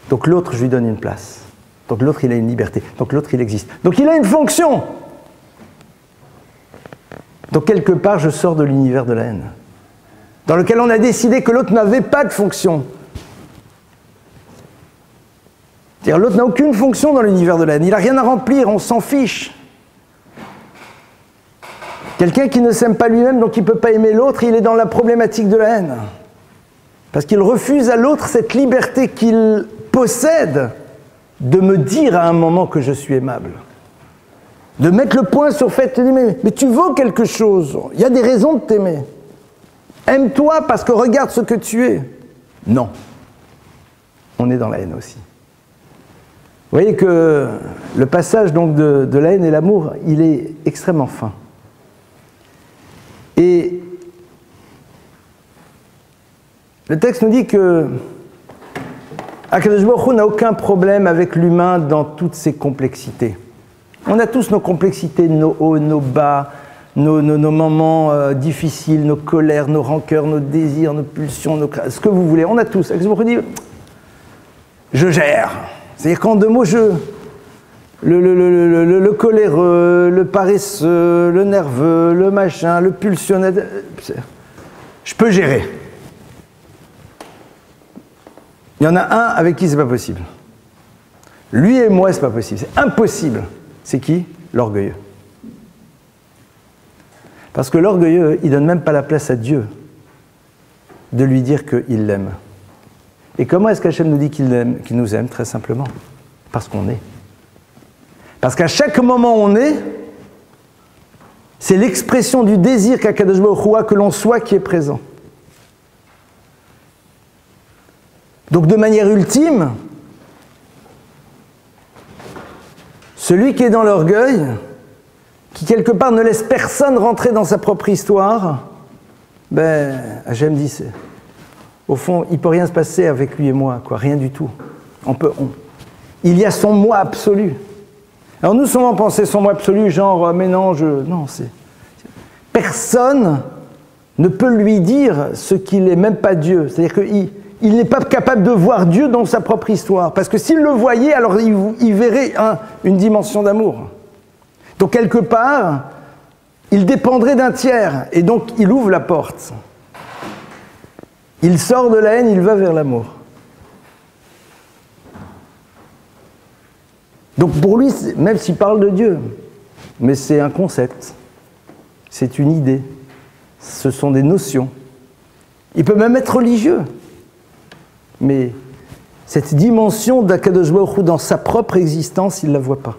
Donc l'autre, je lui donne une place. Donc l'autre, il a une liberté. Donc l'autre, il existe. Donc il a une fonction. Donc quelque part, je sors de l'univers de la haine, dans lequel on a décidé que l'autre n'avait pas de fonction. C'est-à-dire l'autre n'a aucune fonction dans l'univers de la haine. Il n'a rien à remplir, on s'en fiche. Quelqu'un qui ne s'aime pas lui-même, donc il ne peut pas aimer l'autre, il est dans la problématique de la haine. Parce qu'il refuse à l'autre cette liberté qu'il possède de me dire à un moment que je suis aimable. De mettre le point sur le fait de dire, mais tu vaux quelque chose, il y a des raisons de t'aimer. Aime-toi parce que regarde ce que tu es. Non. On est dans la haine aussi. Vous voyez que le passage donc de la haine et l'amour, il est extrêmement fin. Et le texte nous dit que Akadosh Baruch Hu n'a aucun problème avec l'humain dans toutes ses complexités. On a tous nos complexités, nos hauts, nos bas, nos moments difficiles, nos colères, nos rancœurs, nos désirs, nos pulsions, ce que vous voulez. On a tous. Akadosh Baruch Hu dit, je gère. C'est-à-dire qu'en deux mots, le coléreux, le paresseux, le nerveux, le machin, le pulsionnel, je peux gérer. Il y en a un avec qui c'est pas possible. Lui et moi, c'est pas possible. C'est impossible. C'est qui? L'orgueilleux. Parce que l'orgueilleux, il donne même pas la place à Dieu de lui dire qu'il l'aime. Et comment est-ce qu'Hachem nous dit qu'il nous aime? Très simplement. Parce qu'on est. Parce qu'à chaque moment où on est, c'est l'expression du désir qu'Akadosh Baruch Hu a que l'on soit qui est présent. Donc de manière ultime, celui qui est dans l'orgueil, qui quelque part ne laisse personne rentrer dans sa propre histoire, ben, Hachem dit, au fond, il ne peut rien se passer avec lui et moi, quoi, rien du tout. Il y a son moi absolu. Alors nous, souvent, pensons son moi absolu, genre, mais non, personne ne peut lui dire ce qu'il n'est même pas Dieu. C'est-à-dire qu'il n'est pas capable de voir Dieu dans sa propre histoire. Parce que s'il le voyait, alors il verrait une dimension d'amour. Donc quelque part, il dépendrait d'un tiers. Et donc il ouvre la porte. Il sort de la haine, il va vers l'amour. Donc pour lui, même s'il parle de Dieu, mais c'est un concept, c'est une idée, ce sont des notions. Il peut même être religieux, mais cette dimension d'Akadosh Baruch Hu dans sa propre existence, il ne la voit pas.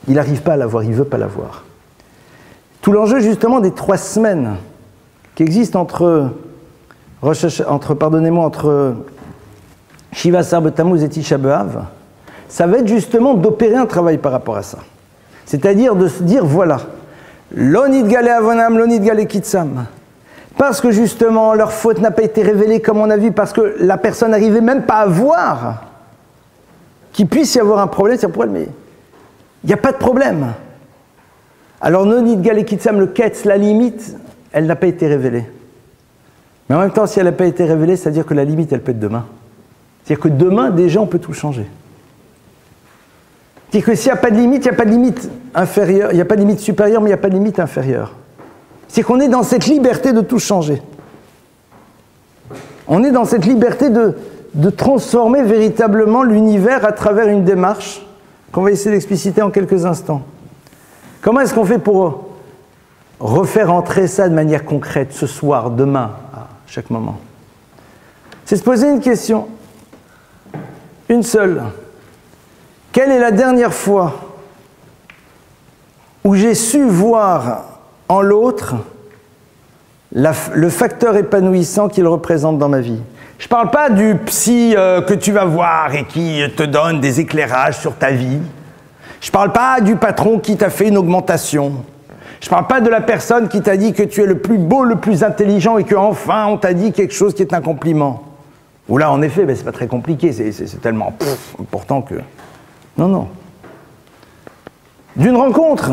Il n'arrive pas à la voir, il ne veut pas la voir. Tout l'enjeu justement des 3 semaines qui existent entre Shiva Asar B'Tammuz et Tisha B'Av, ça va être justement d'opérer un travail par rapport à ça. C'est-à-dire de se dire, voilà, Lo nitgale avonam, lo nitgale kitsam. Parce que justement, leur faute n'a pas été révélée comme on a vu, parce que la personne n'arrivait même pas à voir qu'il puisse y avoir un problème. C'est pour elle, mais il n'y a pas de problème. Alors, lo nitgale kitsam, le ketz, la limite, elle n'a pas été révélée. Mais en même temps, si elle n'a pas été révélée, c'est-à-dire que la limite, elle peut être demain. C'est-à-dire que demain, déjà, on peut tout changer. C'est-à-dire que s'il n'y a pas de limite, il n'y a pas de limite inférieure, il n'y a pas de limite supérieure, mais il n'y a pas de limite inférieure. C'est qu'on est dans cette liberté de tout changer. On est dans cette liberté de transformer véritablement l'univers à travers une démarche qu'on va essayer d'expliciter en quelques instants. Comment est-ce qu'on fait pour refaire entrer ça de manière concrète, ce soir, demain, à chaque moment? C'est se poser une question, une seule. Quelle est la dernière fois où j'ai su voir en l'autre le facteur épanouissant qu'il représente dans ma vie? Je ne parle pas du psy que tu vas voir et qui te donne des éclairages sur ta vie. Je ne parle pas du patron qui t'a fait une augmentation. Je ne parle pas de la personne qui t'a dit que tu es le plus beau, le plus intelligent et qu'enfin on t'a dit quelque chose qui est un compliment. Ou là, en effet, ben, c'est pas très compliqué, c'est tellement important que... Non, non. D'une rencontre,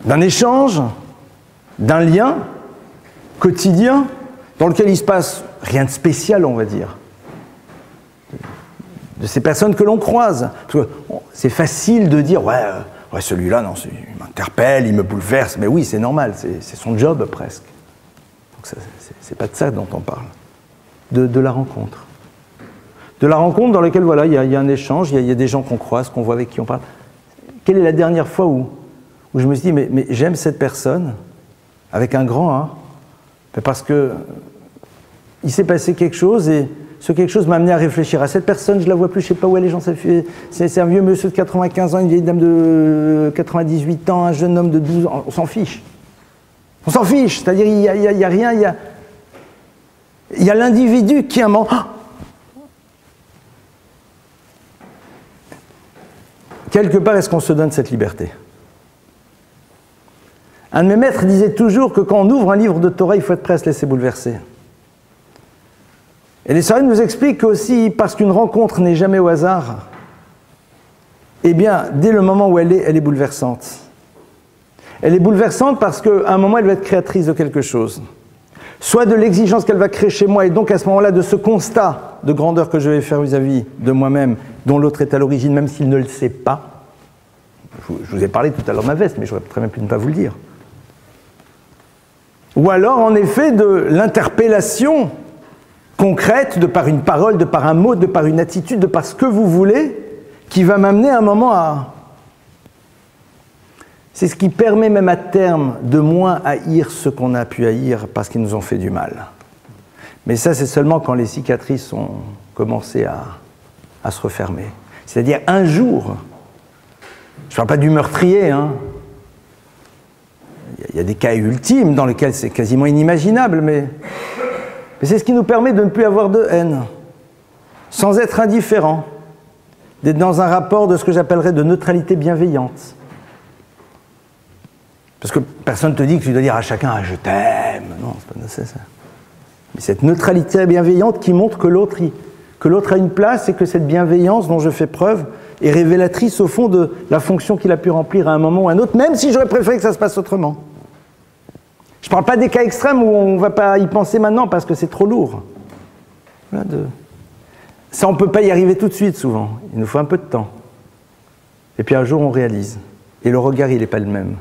d'un échange, d'un lien quotidien dans lequel il se passe rien de spécial, on va dire. De ces personnes que l'on croise. Parce que c'est facile de dire, ouais, celui-là, non, il m'interpelle, il me bouleverse. Mais oui, c'est normal, c'est son job presque. Donc c'est pas de ça dont on parle. De la rencontre. De la rencontre dans laquelle, voilà, il y a un échange, il y a des gens qu'on croise, qu'on voit, avec qui on parle. Quelle est la dernière fois où je me suis dit, mais j'aime cette personne, avec un grand A, parce que il s'est passé quelque chose et ce quelque chose m'a amené à réfléchir à cette personne, je la vois plus, je sais pas où elle est, j'en sais, c'est un vieux monsieur de 95 ans, une vieille dame de 98 ans, un jeune homme de 12 ans, on s'en fiche. On s'en fiche, c'est-à-dire il y a rien, il y a l'individu qui a un moment... Quelque part, est-ce qu'on se donne cette liberté? Un de mes maîtres disait toujours que quand on ouvre un livre de Torah, il faut être prêt à se laisser bouleverser. Et les Sarim nous expliquent aussi, parce qu'une rencontre n'est jamais au hasard, eh bien, dès le moment où elle est bouleversante. Elle est bouleversante parce qu'à un moment, elle va être créatrice de quelque chose. Soit de l'exigence qu'elle va créer chez moi, et donc à ce moment-là, de ce constat de grandeur que je vais faire vis-à-vis de moi-même, dont l'autre est à l'origine, même s'il ne le sait pas. Je vous ai parlé tout à l'heure de ma veste, mais j'aurais très bien pu ne pas vous le dire. Ou alors, en effet, de l'interpellation concrète, de par une parole, de par un mot, de par une attitude, de par ce que vous voulez, qui va m'amener à un moment à... C'est ce qui permet même à terme de moins haïr ce qu'on a pu haïr parce qu'ils nous ont fait du mal. Mais ça, c'est seulement quand les cicatrices ont commencé à se refermer. C'est-à-dire un jour, je ne parle pas du meurtrier, hein. Il y a des cas ultimes dans lesquels c'est quasiment inimaginable, mais c'est ce qui nous permet de ne plus avoir de haine, sans être indifférent, d'être dans un rapport de ce que j'appellerais de neutralité bienveillante. Parce que personne ne te dit que tu dois dire à chacun « je t'aime ». Non, c'est pas nécessaire. Mais cette neutralité bienveillante qui montre que l'autre a une place et que cette bienveillance dont je fais preuve est révélatrice au fond de la fonction qu'il a pu remplir à un moment ou à un autre, même si j'aurais préféré que ça se passe autrement. Je ne parle pas des cas extrêmes où on ne va pas y penser maintenant parce que c'est trop lourd. Voilà, ça, on ne peut pas y arriver tout de suite souvent. Il nous faut un peu de temps. Et puis un jour, on réalise. Et le regard, il n'est pas le même.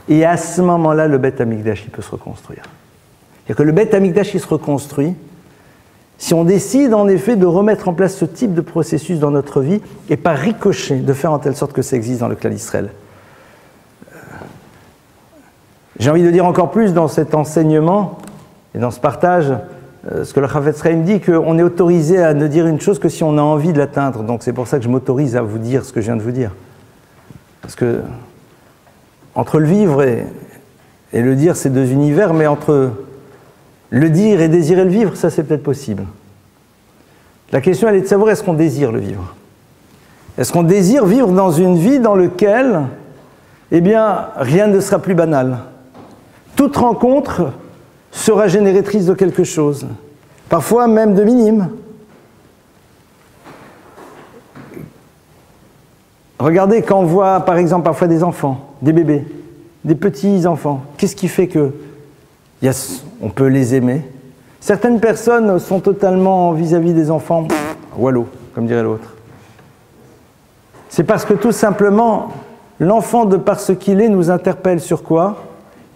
Et à ce moment-là, le Beth Amikdash, il peut se reconstruire. C'est-à-dire que le Beth Amikdash, il se reconstruit si on décide en effet de remettre en place ce type de processus dans notre vie et par ricochet, de faire en telle sorte que ça existe dans le clan d'Israël. J'ai envie de dire encore plus dans cet enseignement et dans ce partage, ce que le Chafetz Chaim dit, qu'on est autorisé à ne dire une chose que si on a envie de l'atteindre. Donc c'est pour ça que je m'autorise à vous dire ce que je viens de vous dire. Parce que entre le vivre et le dire, c'est deux univers, mais entre le dire et désirer le vivre, ça c'est peut-être possible. La question, elle est de savoir, est-ce qu'on désire le vivre? Est-ce qu'on désire vivre dans une vie dans laquelle, eh bien, rien ne sera plus banal? Toute rencontre sera génératrice de quelque chose, parfois même de minime. Regardez quand on voit, par exemple, parfois des enfants, des bébés, des petits enfants. Qu'est-ce qui fait que on peut les aimer? Certaines personnes sont totalement vis-à-vis des enfants, wallo, comme dirait l'autre. C'est parce que tout simplement, l'enfant, de par ce qu'il est, nous interpelle sur quoi?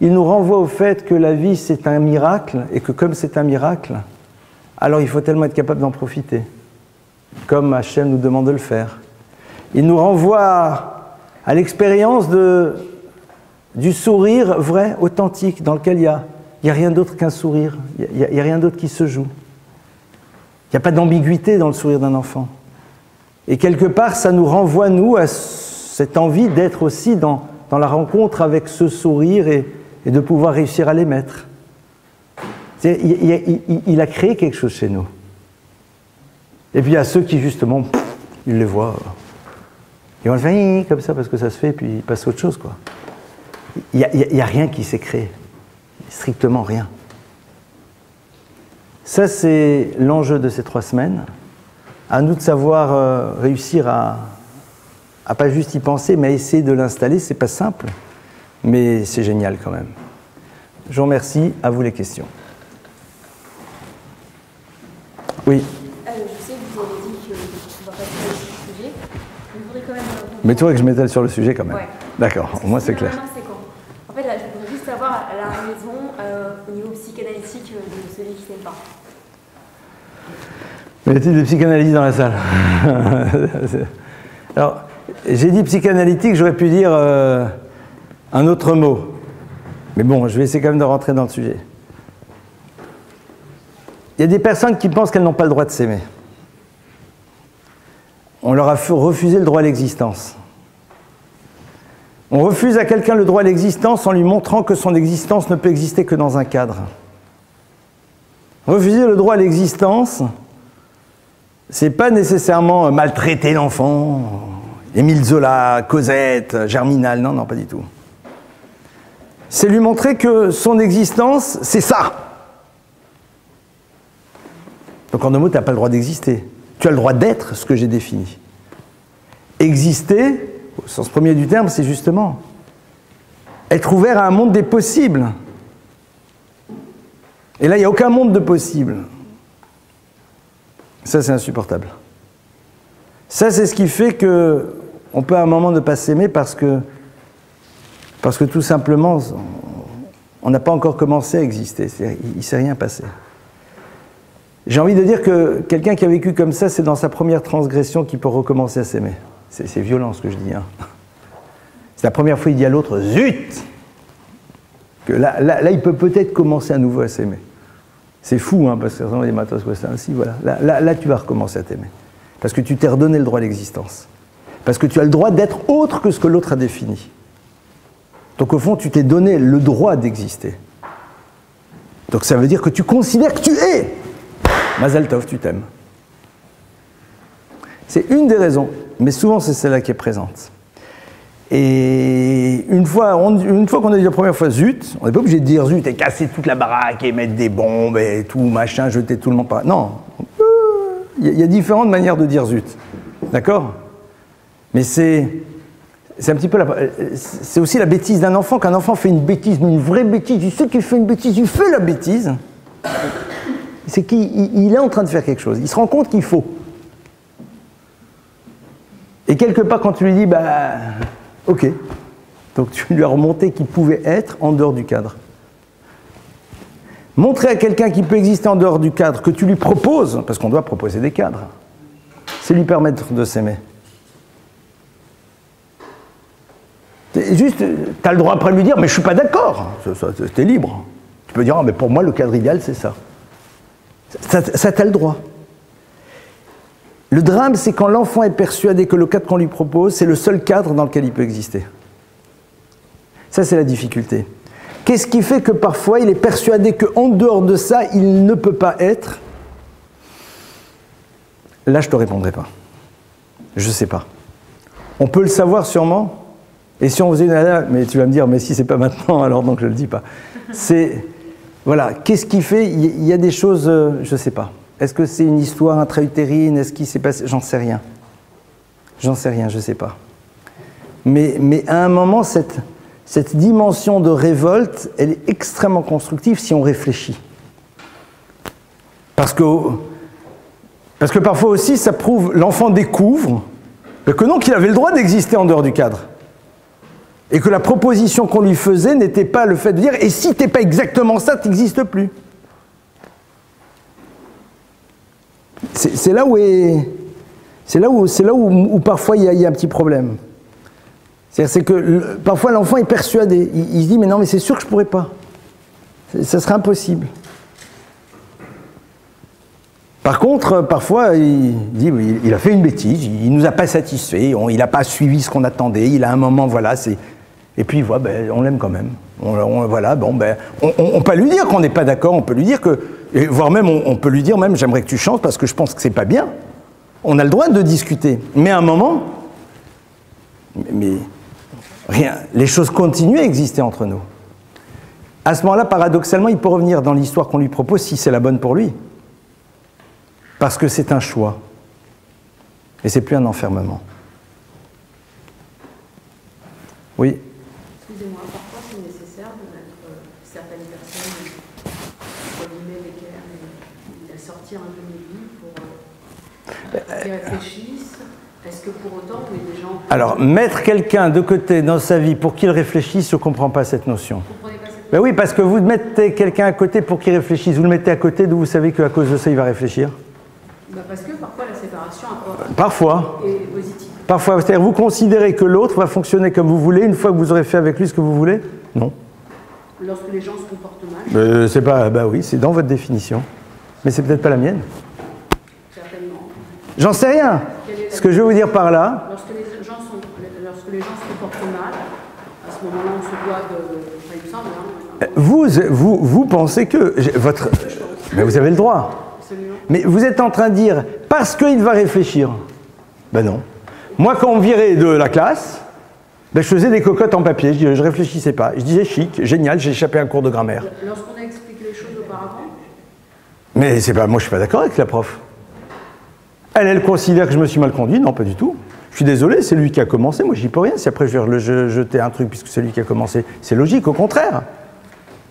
Il nous renvoie au fait que la vie, c'est un miracle, et que comme c'est un miracle, alors il faut tellement être capable d'en profiter, comme Hachem nous demande de le faire. Il nous renvoie à l'expérience du sourire vrai, authentique, dans lequel il n'y a rien d'autre qu'un sourire, il n'y a rien d'autre qui se joue. Il n'y a pas d'ambiguïté dans le sourire d'un enfant. Et quelque part, ça nous renvoie, nous, à cette envie d'être aussi dans la rencontre avec ce sourire et de pouvoir réussir à l'émettre. Il a créé quelque chose chez nous. Et puis il y a ceux qui, justement, ils les voient. Ils vont le faire comme ça parce que ça se fait, et puis ils passent à autre chose, quoi. Il n'y a rien qui s'est créé. Strictement rien. Ça, c'est l'enjeu de ces 3 semaines. À nous de savoir réussir à pas juste y penser, mais à essayer de l'installer. C'est pas simple, mais c'est génial quand même. Je vous remercie. À vous les questions. Oui. Je sais que vous avez dit qu'on ne va pas sur le sujet, mais je voudrais quand même... Mais tu vois que je m'étale sur le sujet quand même. Ouais. D'accord, au moins c'est clair. C'est quand. En fait, là, je voudrais juste savoir la raison au niveau psychanalytique de celui qui ne s'aime pas. Il y a-t-il des psychanalystes dans la salle? Alors, j'ai dit psychanalytique, j'aurais pu dire un autre mot. Mais bon, je vais essayer quand même de rentrer dans le sujet. Il y a des personnes qui pensent qu'elles n'ont pas le droit de s'aimer. On leur a refusé le droit à l'existence. On refuse à quelqu'un le droit à l'existence en lui montrant que son existence ne peut exister que dans un cadre. Refuser le droit à l'existence, c'est pas nécessairement maltraiter l'enfant, Émile Zola, Cosette, Germinal, non, pas du tout. C'est lui montrer que son existence, c'est ça. Donc en deux mots, tu n'as pas le droit d'exister. Tu as le droit d'être ce que j'ai défini. Exister, au sens premier du terme, c'est justement être ouvert à un monde des possibles. Et là, il n'y a aucun monde de possible. Ça, c'est insupportable. Ça, c'est ce qui fait qu'on peut à un moment ne pas s'aimer parce que tout simplement, on n'a pas encore commencé à exister. Il ne s'est rien passé. J'ai envie de dire que quelqu'un qui a vécu comme ça, c'est dans sa première transgression qu'il peut recommencer à s'aimer. C'est violent ce que je dis. Hein. C'est la première fois qu'il dit à l'autre « Zut !» que là, il peut peut-être commencer à nouveau à s'aimer. C'est fou, hein, parce que sinon, les matos ça aussi, voilà. Là, tu vas recommencer à t'aimer. Parce que tu t'es redonné le droit à l'existence. Parce que tu as le droit d'être autre que ce que l'autre a défini. Donc au fond, tu t'es donné le droit d'exister. Donc ça veut dire que tu considères que tu es. Mazal tov, tu t'aimes. C'est une des raisons, mais souvent c'est celle-là qui est présente. Et une fois qu'on a dit la première fois zut, on n'est pas obligé de dire zut et casser toute la baraque et mettre des bombes et tout, machin, jeter tout le monde par... Non, il y a différentes manières de dire zut, d'accord? Mais c'est un petit peu c'est aussi la bêtise d'un enfant. Qu'un enfant fait une bêtise, une vraie bêtise, il sait qu'il fait une bêtise, il fait la bêtise, c'est qu'il est en train de faire quelque chose, il se rend compte qu'il faut. Et quelque part, quand tu lui dis, bah, ok, donc tu lui as remonté qu'il pouvait être en dehors du cadre. Montrer à quelqu'un qui peut exister en dehors du cadre, que tu lui proposes, parce qu'on doit proposer des cadres, c'est lui permettre de s'aimer. Juste, tu as le droit après de lui dire, mais je ne suis pas d'accord, t'es libre. Tu peux dire, ah, mais pour moi, le cadre idéal, c'est ça. Ça t'as le droit. Le drame, c'est quand l'enfant est persuadé que le cadre qu'on lui propose, c'est le seul cadre dans lequel il peut exister. Ça, c'est la difficulté. Qu'est-ce qui fait que parfois, il est persuadé qu'en dehors de ça, il ne peut pas être? Là, je ne te répondrai pas. Je ne sais pas. On peut le savoir sûrement. Et si on faisait une... Mais tu vas me dire, mais si c'est pas maintenant, alors donc je ne le dis pas. C'est... Voilà. Qu'est-ce qui fait? Il y a des choses... je ne sais pas. Est-ce que c'est une histoire intra-utérine? Est-ce qu'il s'est passé? J'en sais rien. J'en sais rien, je ne sais pas. Mais à un moment, cette dimension de révolte, elle est extrêmement constructive si on réfléchit. Parce que parfois aussi, ça prouve, l'enfant découvre que non, qu'il avait le droit d'exister en dehors du cadre. Et que la proposition qu'on lui faisait n'était pas le fait de dire « et si t'es pas exactement ça, tu n'existes plus ». C'est là où parfois il y a un petit problème. C'est que parfois l'enfant est persuadé, il se dit mais non mais c'est sûr que je pourrais pas, ça serait impossible. Par contre, parfois il dit il a fait une bêtise, il nous a pas satisfait, il n'a pas suivi ce qu'on attendait, il a un moment voilà et puis voilà, ben, on l'aime quand même. Voilà, bon ben on peut lui dire qu'on n'est pas d'accord, on peut lui dire que et voire même, on peut lui dire même, j'aimerais que tu changes parce que je pense que c'est pas bien. On a le droit de discuter. Mais à un moment, rien, les choses continuent à exister entre nous. À ce moment-là, paradoxalement, il peut revenir dans l'histoire qu'on lui propose si c'est la bonne pour lui. Parce que c'est un choix. Et c'est plus un enfermement. Oui. Excusez-moi, parfois c'est nécessaire de mettre certaines personnes entre guillemets l'équerre et de sortir un peu des vies pour qu'ils réfléchissent. Est-ce que pour autant il y a des gens... Alors, mettre quelqu'un de côté dans sa vie pour qu'il réfléchisse, je ne comprends pas cette notion. Vous comprenez pas cette notion? Ben oui, parce que vous mettez quelqu'un à côté pour qu'il réfléchisse, vous le mettez à côté d'où vous savez qu'à cause de ça, il va réfléchir. Bah parce que parfois la séparation parfois est positive. Parfois, c'est-à-dire vous considérez que l'autre va fonctionner comme vous voulez une fois que vous aurez fait avec lui ce que vous voulez? Non. Lorsque les gens se comportent mal. C'est pas, bah oui, c'est dans votre définition. Mais c'est peut-être pas la mienne. Certainement. J'en sais rien. Ce que je veux vous dire par là... Lorsque les gens se comportent mal, à ce moment-là, on se doit de... il me semble, Vous pensez que... Mais vous avez le droit. Absolument. Mais vous êtes en train de dire, parce qu'il va réfléchir. Ben non. Moi, quand on me virait de la classe, ben je faisais des cocottes en papier, je réfléchissais pas. Je disais chic, génial, j'ai échappé à un cours de grammaire. Lorsqu'on a expliqué les choses auparavant. Mais c'est pas, moi, je suis pas d'accord avec la prof. Elle considère que je me suis mal conduit. Non, pas du tout. Je suis désolé, c'est lui qui a commencé. Moi, j'y peux rien. Si après je vais jeter un truc puisque c'est lui qui a commencé, c'est logique, au contraire.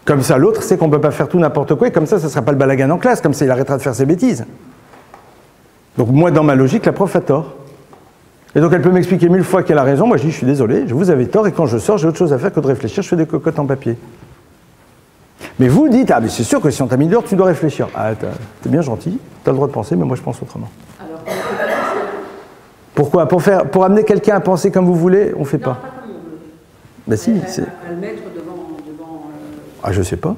Comme ça, l'autre sait qu'on ne peut pas faire tout n'importe quoi, et comme ça ne sera pas le balagan en classe, comme ça il arrêtera de faire ses bêtises. Donc moi, dans ma logique, la prof a tort. Et donc elle peut m'expliquer 1000 fois qu'elle a raison, moi je dis, je suis désolé, vous avez tort, et quand je sors, j'ai autre chose à faire que de réfléchir, je fais des cocottes en papier. Mais vous dites, ah mais c'est sûr que si on t'a mis dehors, tu dois réfléchir. Ah, t'es bien gentil, t'as le droit de penser, mais moi je pense autrement. Alors, on ne peut pas faire ça. Pourquoi? Pour amener quelqu'un à penser comme vous voulez, on ne fait pas. Non, pas comme on veut. Ben si, c'est... À le mettre devant Ah, je sais pas.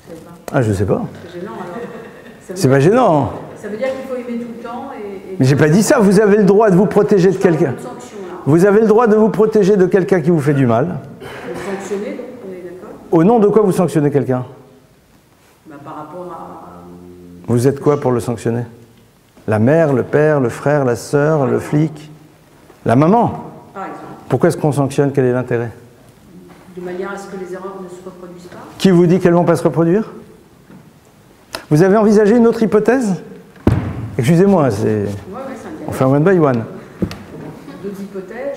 je sais pas. Ah, je sais pas. C'est gênant, alors. C'est pas gênant. Ça veut dire qu'il faut aimer tout le temps et Mais j'ai pas dit ça, vous avez le droit de vous protéger de quelqu'un. Vous avez le droit de vous protéger de quelqu'un qui vous fait du mal. De sanctionner, donc, on est d'accord? Au nom de quoi vous sanctionnez quelqu'un? Bah, par rapport à... Vous êtes quoi pour le sanctionner? La mère, le père, le frère, la sœur, le flic? La maman? Par exemple. Pourquoi est-ce qu'on sanctionne? Quel est l'intérêt? De manière à ce que les erreurs ne se reproduisent pas. Qui vous dit qu'elles ne vont pas se reproduire? Vous avez envisagé une autre hypothèse? Excusez-moi, c'est... Ouais, on fait un one by one. D'autres hypothèses.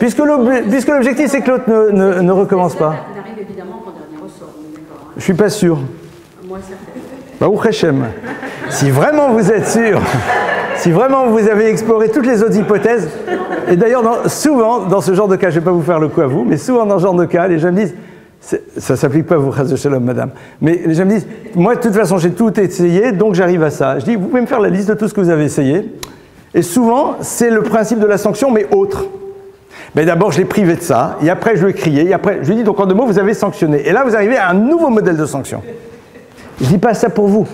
Puisque l'objectif c'est que l'autre ne recommence pas. Il arrive évidemment qu'en dernier ressort, on est d'accord. Hein. Je suis pas sûr. Moi, certainement. Bah, ou Rechem. Si vraiment vous êtes sûr, si vraiment vous avez exploré toutes les autres hypothèses, et d'ailleurs souvent dans ce genre de cas, je ne vais pas vous faire le coup à vous, mais souvent dans ce genre de cas, les gens me disent, ça ne s'applique pas à vous, Chas de Shalom, madame, mais les gens me disent, moi de toute façon j'ai tout essayé, donc j'arrive à ça. Je dis, vous pouvez me faire la liste de tout ce que vous avez essayé, et souvent c'est le principe de la sanction, mais autre. Mais d'abord je l'ai privé de ça, et après je lui ai crié, et après je lui ai dit, donc en 2 mots vous avez sanctionné, et là vous arrivez à un nouveau modèle de sanction. Je ne dis pas ça pour vous,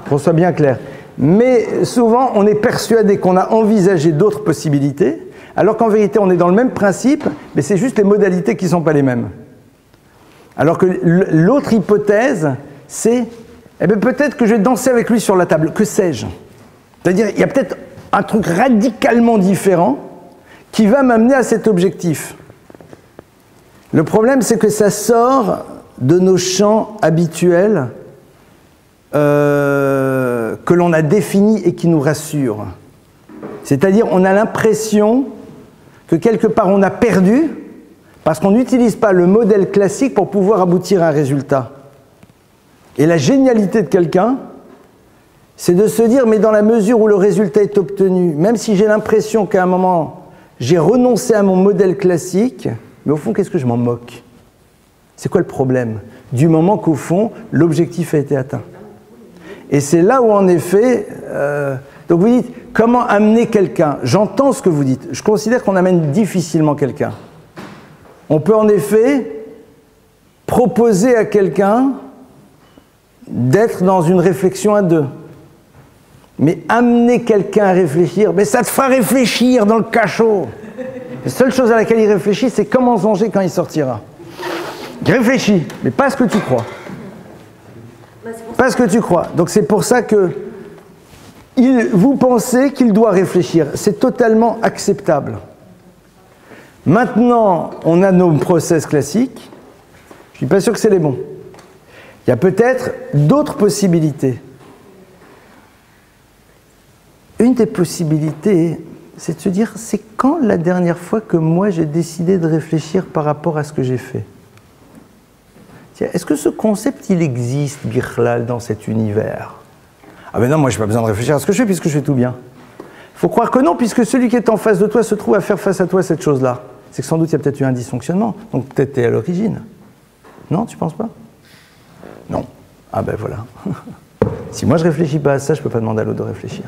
pour que ce soit bien clair. Mais souvent, on est persuadé qu'on a envisagé d'autres possibilités, alors qu'en vérité, on est dans le même principe, mais c'est juste les modalités qui ne sont pas les mêmes. Alors que l'autre hypothèse, c'est, eh bien, peut-être que je vais danser avec lui sur la table, que sais-je? C'est-à-dire, il y a peut-être un truc radicalement différent qui va m'amener à cet objectif. Le problème, c'est que ça sort de nos champs habituels que l'on a définis et qui nous rassurent. C'est-à-dire, on a l'impression que quelque part on a perdu parce qu'on n'utilise pas le modèle classique pour pouvoir aboutir à un résultat. Et la génialité de quelqu'un, c'est de se dire, mais dans la mesure où le résultat est obtenu, même si j'ai l'impression qu'à un moment, j'ai renoncé à mon modèle classique, mais au fond, qu'est-ce que je m'en moque? C'est quoi le problème? Du moment qu'au fond, l'objectif a été atteint. Et c'est là où, en effet, donc vous dites, comment amener quelqu'un? J'entends ce que vous dites. Je considère qu'on amène difficilement quelqu'un. On peut en effet proposer à quelqu'un d'être dans une réflexion à 2. Mais amener quelqu'un à réfléchir, mais ça te fera réfléchir dans le cachot. La seule chose à laquelle il réfléchit, c'est comment se venger quand il sortira. Il réfléchit, mais pas ce que tu crois. Pas ce que tu crois. Donc c'est pour ça que vous pensez qu'il doit réfléchir. C'est totalement acceptable. Maintenant, on a nos process classiques. Je ne suis pas sûr que c'est les bons. Il y a peut-être d'autres possibilités. Une des possibilités, c'est de se dire, c'est quand la dernière fois que moi j'ai décidé de réfléchir par rapport à ce que j'ai fait? Est-ce que ce concept, il existe, Bichlal, dans cet univers? Ah ben non, moi, je n'ai pas besoin de réfléchir à ce que je fais, puisque je fais tout bien. Il faut croire que non, puisque celui qui est en face de toi se trouve à faire face à toi cette chose-là. C'est que sans doute, il y a peut-être eu un dysfonctionnement. Donc peut-être tu es à l'origine. Non, tu ne penses pas? Non. Ah ben voilà. Si moi, je ne réfléchis pas à ça, je ne peux pas demander à l'autre de réfléchir.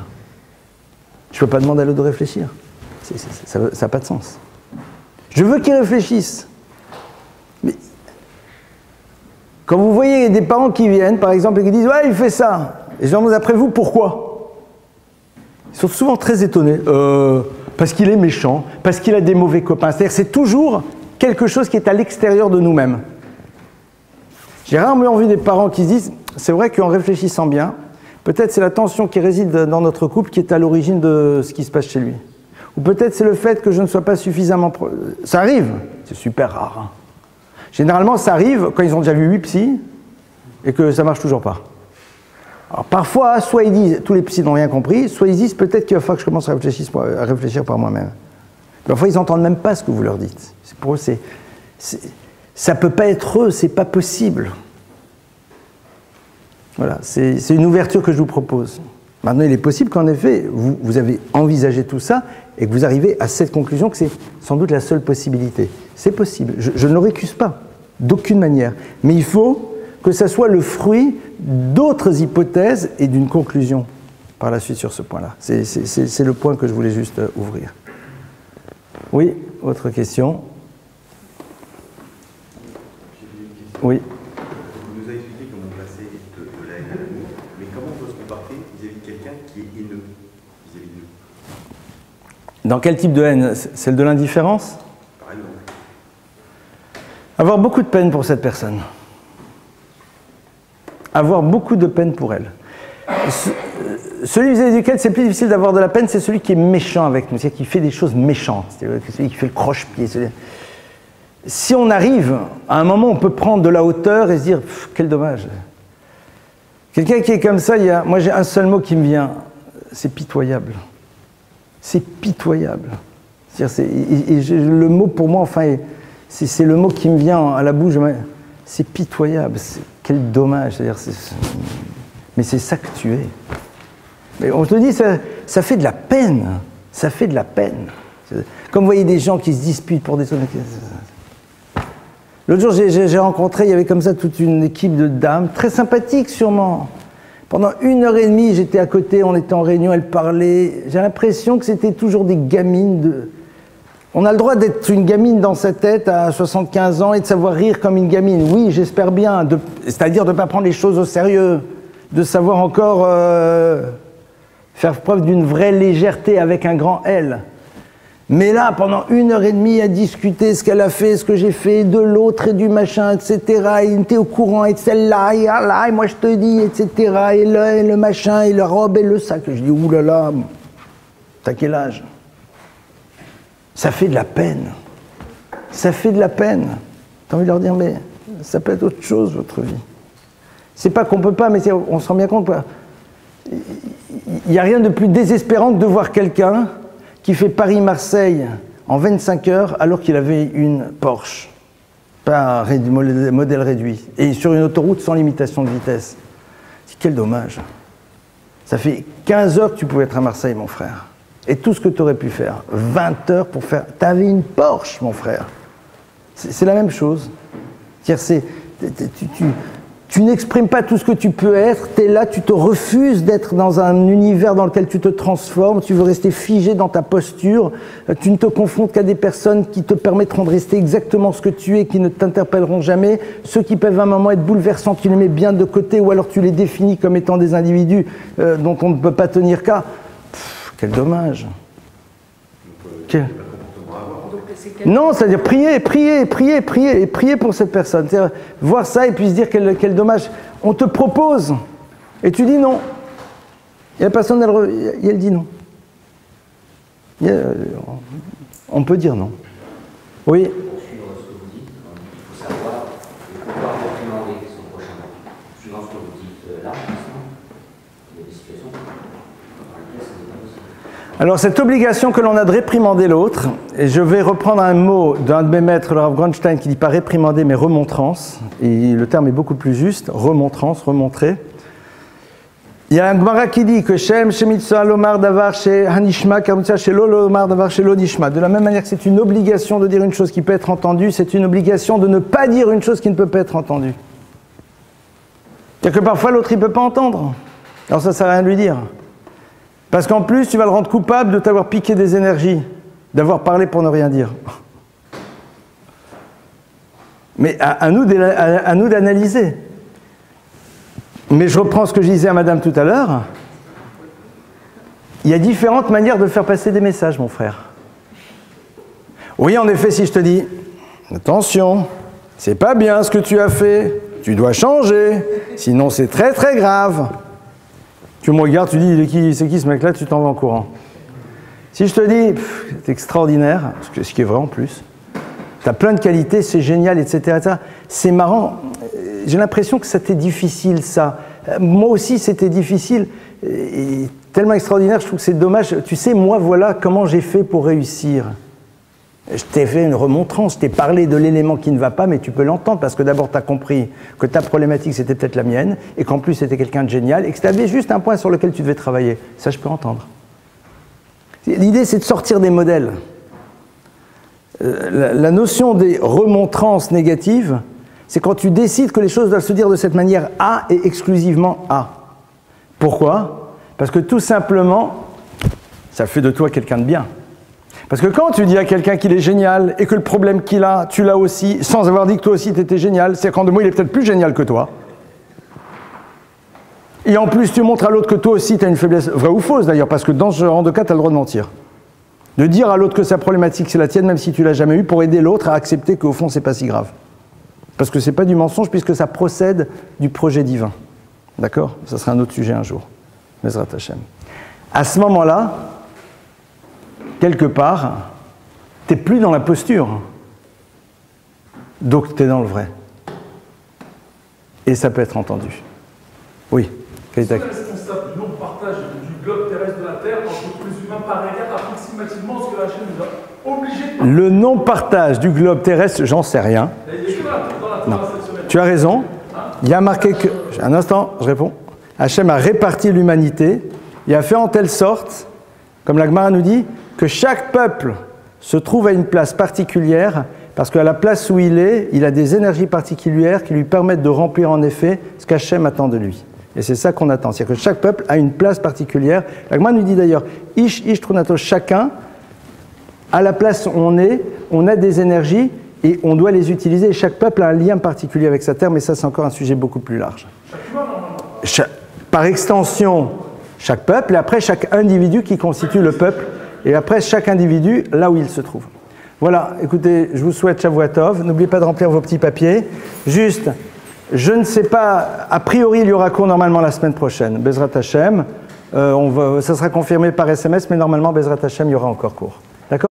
Je ne peux pas demander à l'autre de réfléchir. Ça n'a pas de sens. Je veux qu'il réfléchisse. Quand vous voyez des parents qui viennent, par exemple, et qui disent « Ouais, il fait ça », Et je leur demande après vous, pourquoi? Ils sont souvent très étonnés. Parce qu'il est méchant, parce qu'il a des mauvais copains. C'est-à-dire c'est toujours quelque chose qui est à l'extérieur de nous-mêmes. J'ai rarement vu des parents qui se disent, c'est vrai qu'en réfléchissant bien, peut-être c'est la tension qui réside dans notre couple qui est à l'origine de ce qui se passe chez lui. Ou peut-être c'est le fait que je ne sois pas suffisamment... Ça arrive, c'est super rare. Hein. Généralement, ça arrive quand ils ont déjà vu 8 psys et que ça ne marche toujours pas. Alors parfois, soit ils disent, tous les psys n'ont rien compris, soit ils disent peut-être qu'il va falloir que je commence à réfléchir par moi-même. Parfois, ils n'entendent même pas ce que vous leur dites. Pour eux, ça ne peut pas être eux, c'est pas possible. Voilà, c'est une ouverture que je vous propose. Maintenant, il est possible qu'en effet, vous avez envisagé tout ça et que vous arrivez à cette conclusion que c'est sans doute la seule possibilité. C'est possible, je ne le récuse pas, d'aucune manière. Mais il faut que ça soit le fruit d'autres hypothèses et d'une conclusion par la suite sur ce point-là. C'est le point que je voulais juste ouvrir. Oui, autre question? Oui. Vous nous avez expliqué comment passer de la haine à l'amour, mais comment on peut se comporter vis-à-vis de quelqu'un qui est haineux vis-à-vis de nous? Dans quel type de haine? Celle de l'indifférence? Par exemple. Avoir beaucoup de peine pour cette personne. Avoir beaucoup de peine pour elle. Celui vis-à-vis duquel c'est plus difficile d'avoir de la peine, c'est celui qui est méchant avec nous, c'est-à-dire qui fait des choses méchantes, c'est celui qui fait le croche-pied. Si on arrive, à un moment, on peut prendre de la hauteur et se dire « quel dommage ». Quelqu'un qui est comme ça, moi j'ai un seul mot qui me vient, c'est pitoyable. C'est pitoyable. Le mot pour moi, enfin, c'est le mot qui me vient à la bouche, c'est pitoyable, quel dommage. Mais c'est ça que tu es. Mais on te le dit, ça fait de la peine. Ça fait de la peine. Comme vous voyez des gens qui se disputent pour des choses. L'autre jour, j'ai rencontré, il y avait comme ça toute une équipe de dames, très sympathiques sûrement. Pendant 1h30, j'étais à côté, on était en réunion, elles parlaient. J'ai l'impression que c'était toujours des gamines. On a le droit d'être une gamine dans sa tête à 75 ans et de savoir rire comme une gamine. Oui, j'espère bien. C'est-à-dire de ne pas prendre les choses au sérieux. De savoir encore faire preuve d'une vraie légèreté avec un grand L. Mais là, pendant 1h30 à discuter ce qu'elle a fait, ce que j'ai fait, de l'autre et du machin, etc. Et t'es au courant, et de celle-là, et là, et moi je te dis, etc. Et le machin, et la robe, et le sac. Et je dis, oulala, t'as quel âge? Ça fait de la peine. Ça fait de la peine. T'as envie de leur dire, mais ça peut être autre chose, votre vie. C'est pas qu'on peut pas, mais on se rend bien compte. Il n'y a rien de plus désespérant que de voir quelqu'un qui fait Paris-Marseille en 25 heures alors qu'il avait une Porsche, pas un modèle réduit, et sur une autoroute sans limitation de vitesse. Quel dommage. Ça fait 15 heures que tu pouvais être à Marseille, mon frère. Et tout ce que tu aurais pu faire, 20 heures pour faire... T'avais une Porsche, mon frère. C'est la même chose. C'est-à-dire, tu n'exprimes pas tout ce que tu peux être, tu es là, tu te refuses d'être dans un univers dans lequel tu te transformes, tu veux rester figé dans ta posture, tu ne te confrontes qu'à des personnes qui te permettront de rester exactement ce que tu es, qui ne t'interpelleront jamais, ceux qui peuvent à un moment être bouleversants, tu les mets bien de côté, ou alors tu les définis comme étant des individus dont on ne peut pas tenir cas. Quel dommage. Non, c'est-à-dire prier pour cette personne. C'est-à-dire voir ça et puis se dire quel dommage. On te propose et tu dis non. Et la personne, elle dit non. On peut dire non. Oui. Pour suivre ce que vous dites, il faut savoir pouvoir réprimander son prochain. Suivant ce que vous dites là, il y a des situations dans lesquelles ce n'est pas possible. Alors cette obligation que l'on a de réprimander l'autre, et je vais reprendre un mot d'un de mes maîtres, le Rav Grunstein, qui ne dit pas réprimander mais remontrance, et le terme est beaucoup plus juste, remontrance, remontrer. Il y a un Gemara qui dit que Shem Shemitza Lomar Davar She Hanishma Kamutza Shelo Lomar Davar Shelo Nishma. De la même manière que c'est une obligation de dire une chose qui peut être entendue, c'est une obligation de ne pas dire une chose qui ne peut pas être entendue. C'est-à-dire que parfois l'autre il ne peut pas entendre. Alors ça ne sert à rien de lui dire. Parce qu'en plus, tu vas le rendre coupable de t'avoir piqué des énergies, d'avoir parlé pour ne rien dire. Mais à nous d'analyser. Mais je reprends ce que je disais à madame tout à l'heure. Il y a différentes manières de faire passer des messages, mon frère. Oui, en effet, si je te dis, attention, c'est pas bien ce que tu as fait, tu dois changer, sinon c'est très très grave. Tu me regardes, tu dis, c'est qui ce mec-là, tu t'en vas en courant. Si je te dis, c'est extraordinaire, ce qui est vrai en plus, tu as plein de qualités, c'est génial, etc. C'est marrant, j'ai l'impression que c'était difficile ça. Moi aussi c'était difficile, et tellement extraordinaire, je trouve que c'est dommage. Tu sais, moi voilà comment j'ai fait pour réussir. Je t'ai fait une remontrance, je t'ai parlé de l'élément qui ne va pas, mais tu peux l'entendre parce que d'abord tu as compris que ta problématique c'était peut-être la mienne, et qu'en plus c'était quelqu'un de génial, et que tu avais juste un point sur lequel tu devais travailler. Ça je peux entendre. L'idée c'est de sortir des modèles. La notion des remontrances négatives, c'est quand tu décides que les choses doivent se dire de cette manière A et exclusivement A. Pourquoi? Parce que tout simplement, ça fait de toi quelqu'un de bien. Parce que quand tu dis à quelqu'un qu'il est génial et que le problème qu'il a, tu l'as aussi, sans avoir dit que toi aussi tu étais génial, c'est qu'en deux mots, il est peut-être plus génial que toi. Et en plus, tu montres à l'autre que toi aussi tu as une faiblesse, vraie ou fausse d'ailleurs, parce que dans ce genre de cas, tu as le droit de mentir. De dire à l'autre que sa problématique c'est la tienne, même si tu l'as jamais eu, pour aider l'autre à accepter qu'au fond c'est pas si grave. Parce que c'est pas du mensonge, puisque ça procède du projet divin. D'accord? Ça sera un autre sujet un jour. Bezrat Hashem. À ce moment-là, quelque part, tu n'es plus dans la posture. Donc tu es dans le vrai. Et ça peut être entendu. Oui. Quel est responsable du non-partage du globe terrestre de la Terre entre tous les humains par égard approximativement ce que la chaîne nous a obligé de... Le non-partage du globe terrestre, j'en sais rien. Non. Tu as raison. Il y a marqué que... Un instant, je réponds. Hachem a réparti l'humanité et a fait en telle sorte, comme la Gemara nous dit, que chaque peuple se trouve à une place particulière, parce qu'à la place où il est, il a des énergies particulières qui lui permettent de remplir en effet ce qu'Hachem attend de lui. Et c'est ça qu'on attend, c'est-à-dire que chaque peuple a une place particulière. La Gemara nous dit d'ailleurs, Ish Trunato, chacun, à la place où on est, on a des énergies et on doit les utiliser. Et chaque peuple a un lien particulier avec sa terre, mais ça c'est encore un sujet beaucoup plus large. Par extension, chaque peuple, et après chaque individu qui constitue le peuple, et après chaque individu là où il se trouve. Voilà, écoutez, je vous souhaite Shavua Tov. N'oubliez pas de remplir vos petits papiers. Juste, je ne sais pas, a priori il y aura cours normalement la semaine prochaine, Bezrat Hashem. Ça sera confirmé par SMS, mais normalement Bezrat Hashem, il y aura encore cours.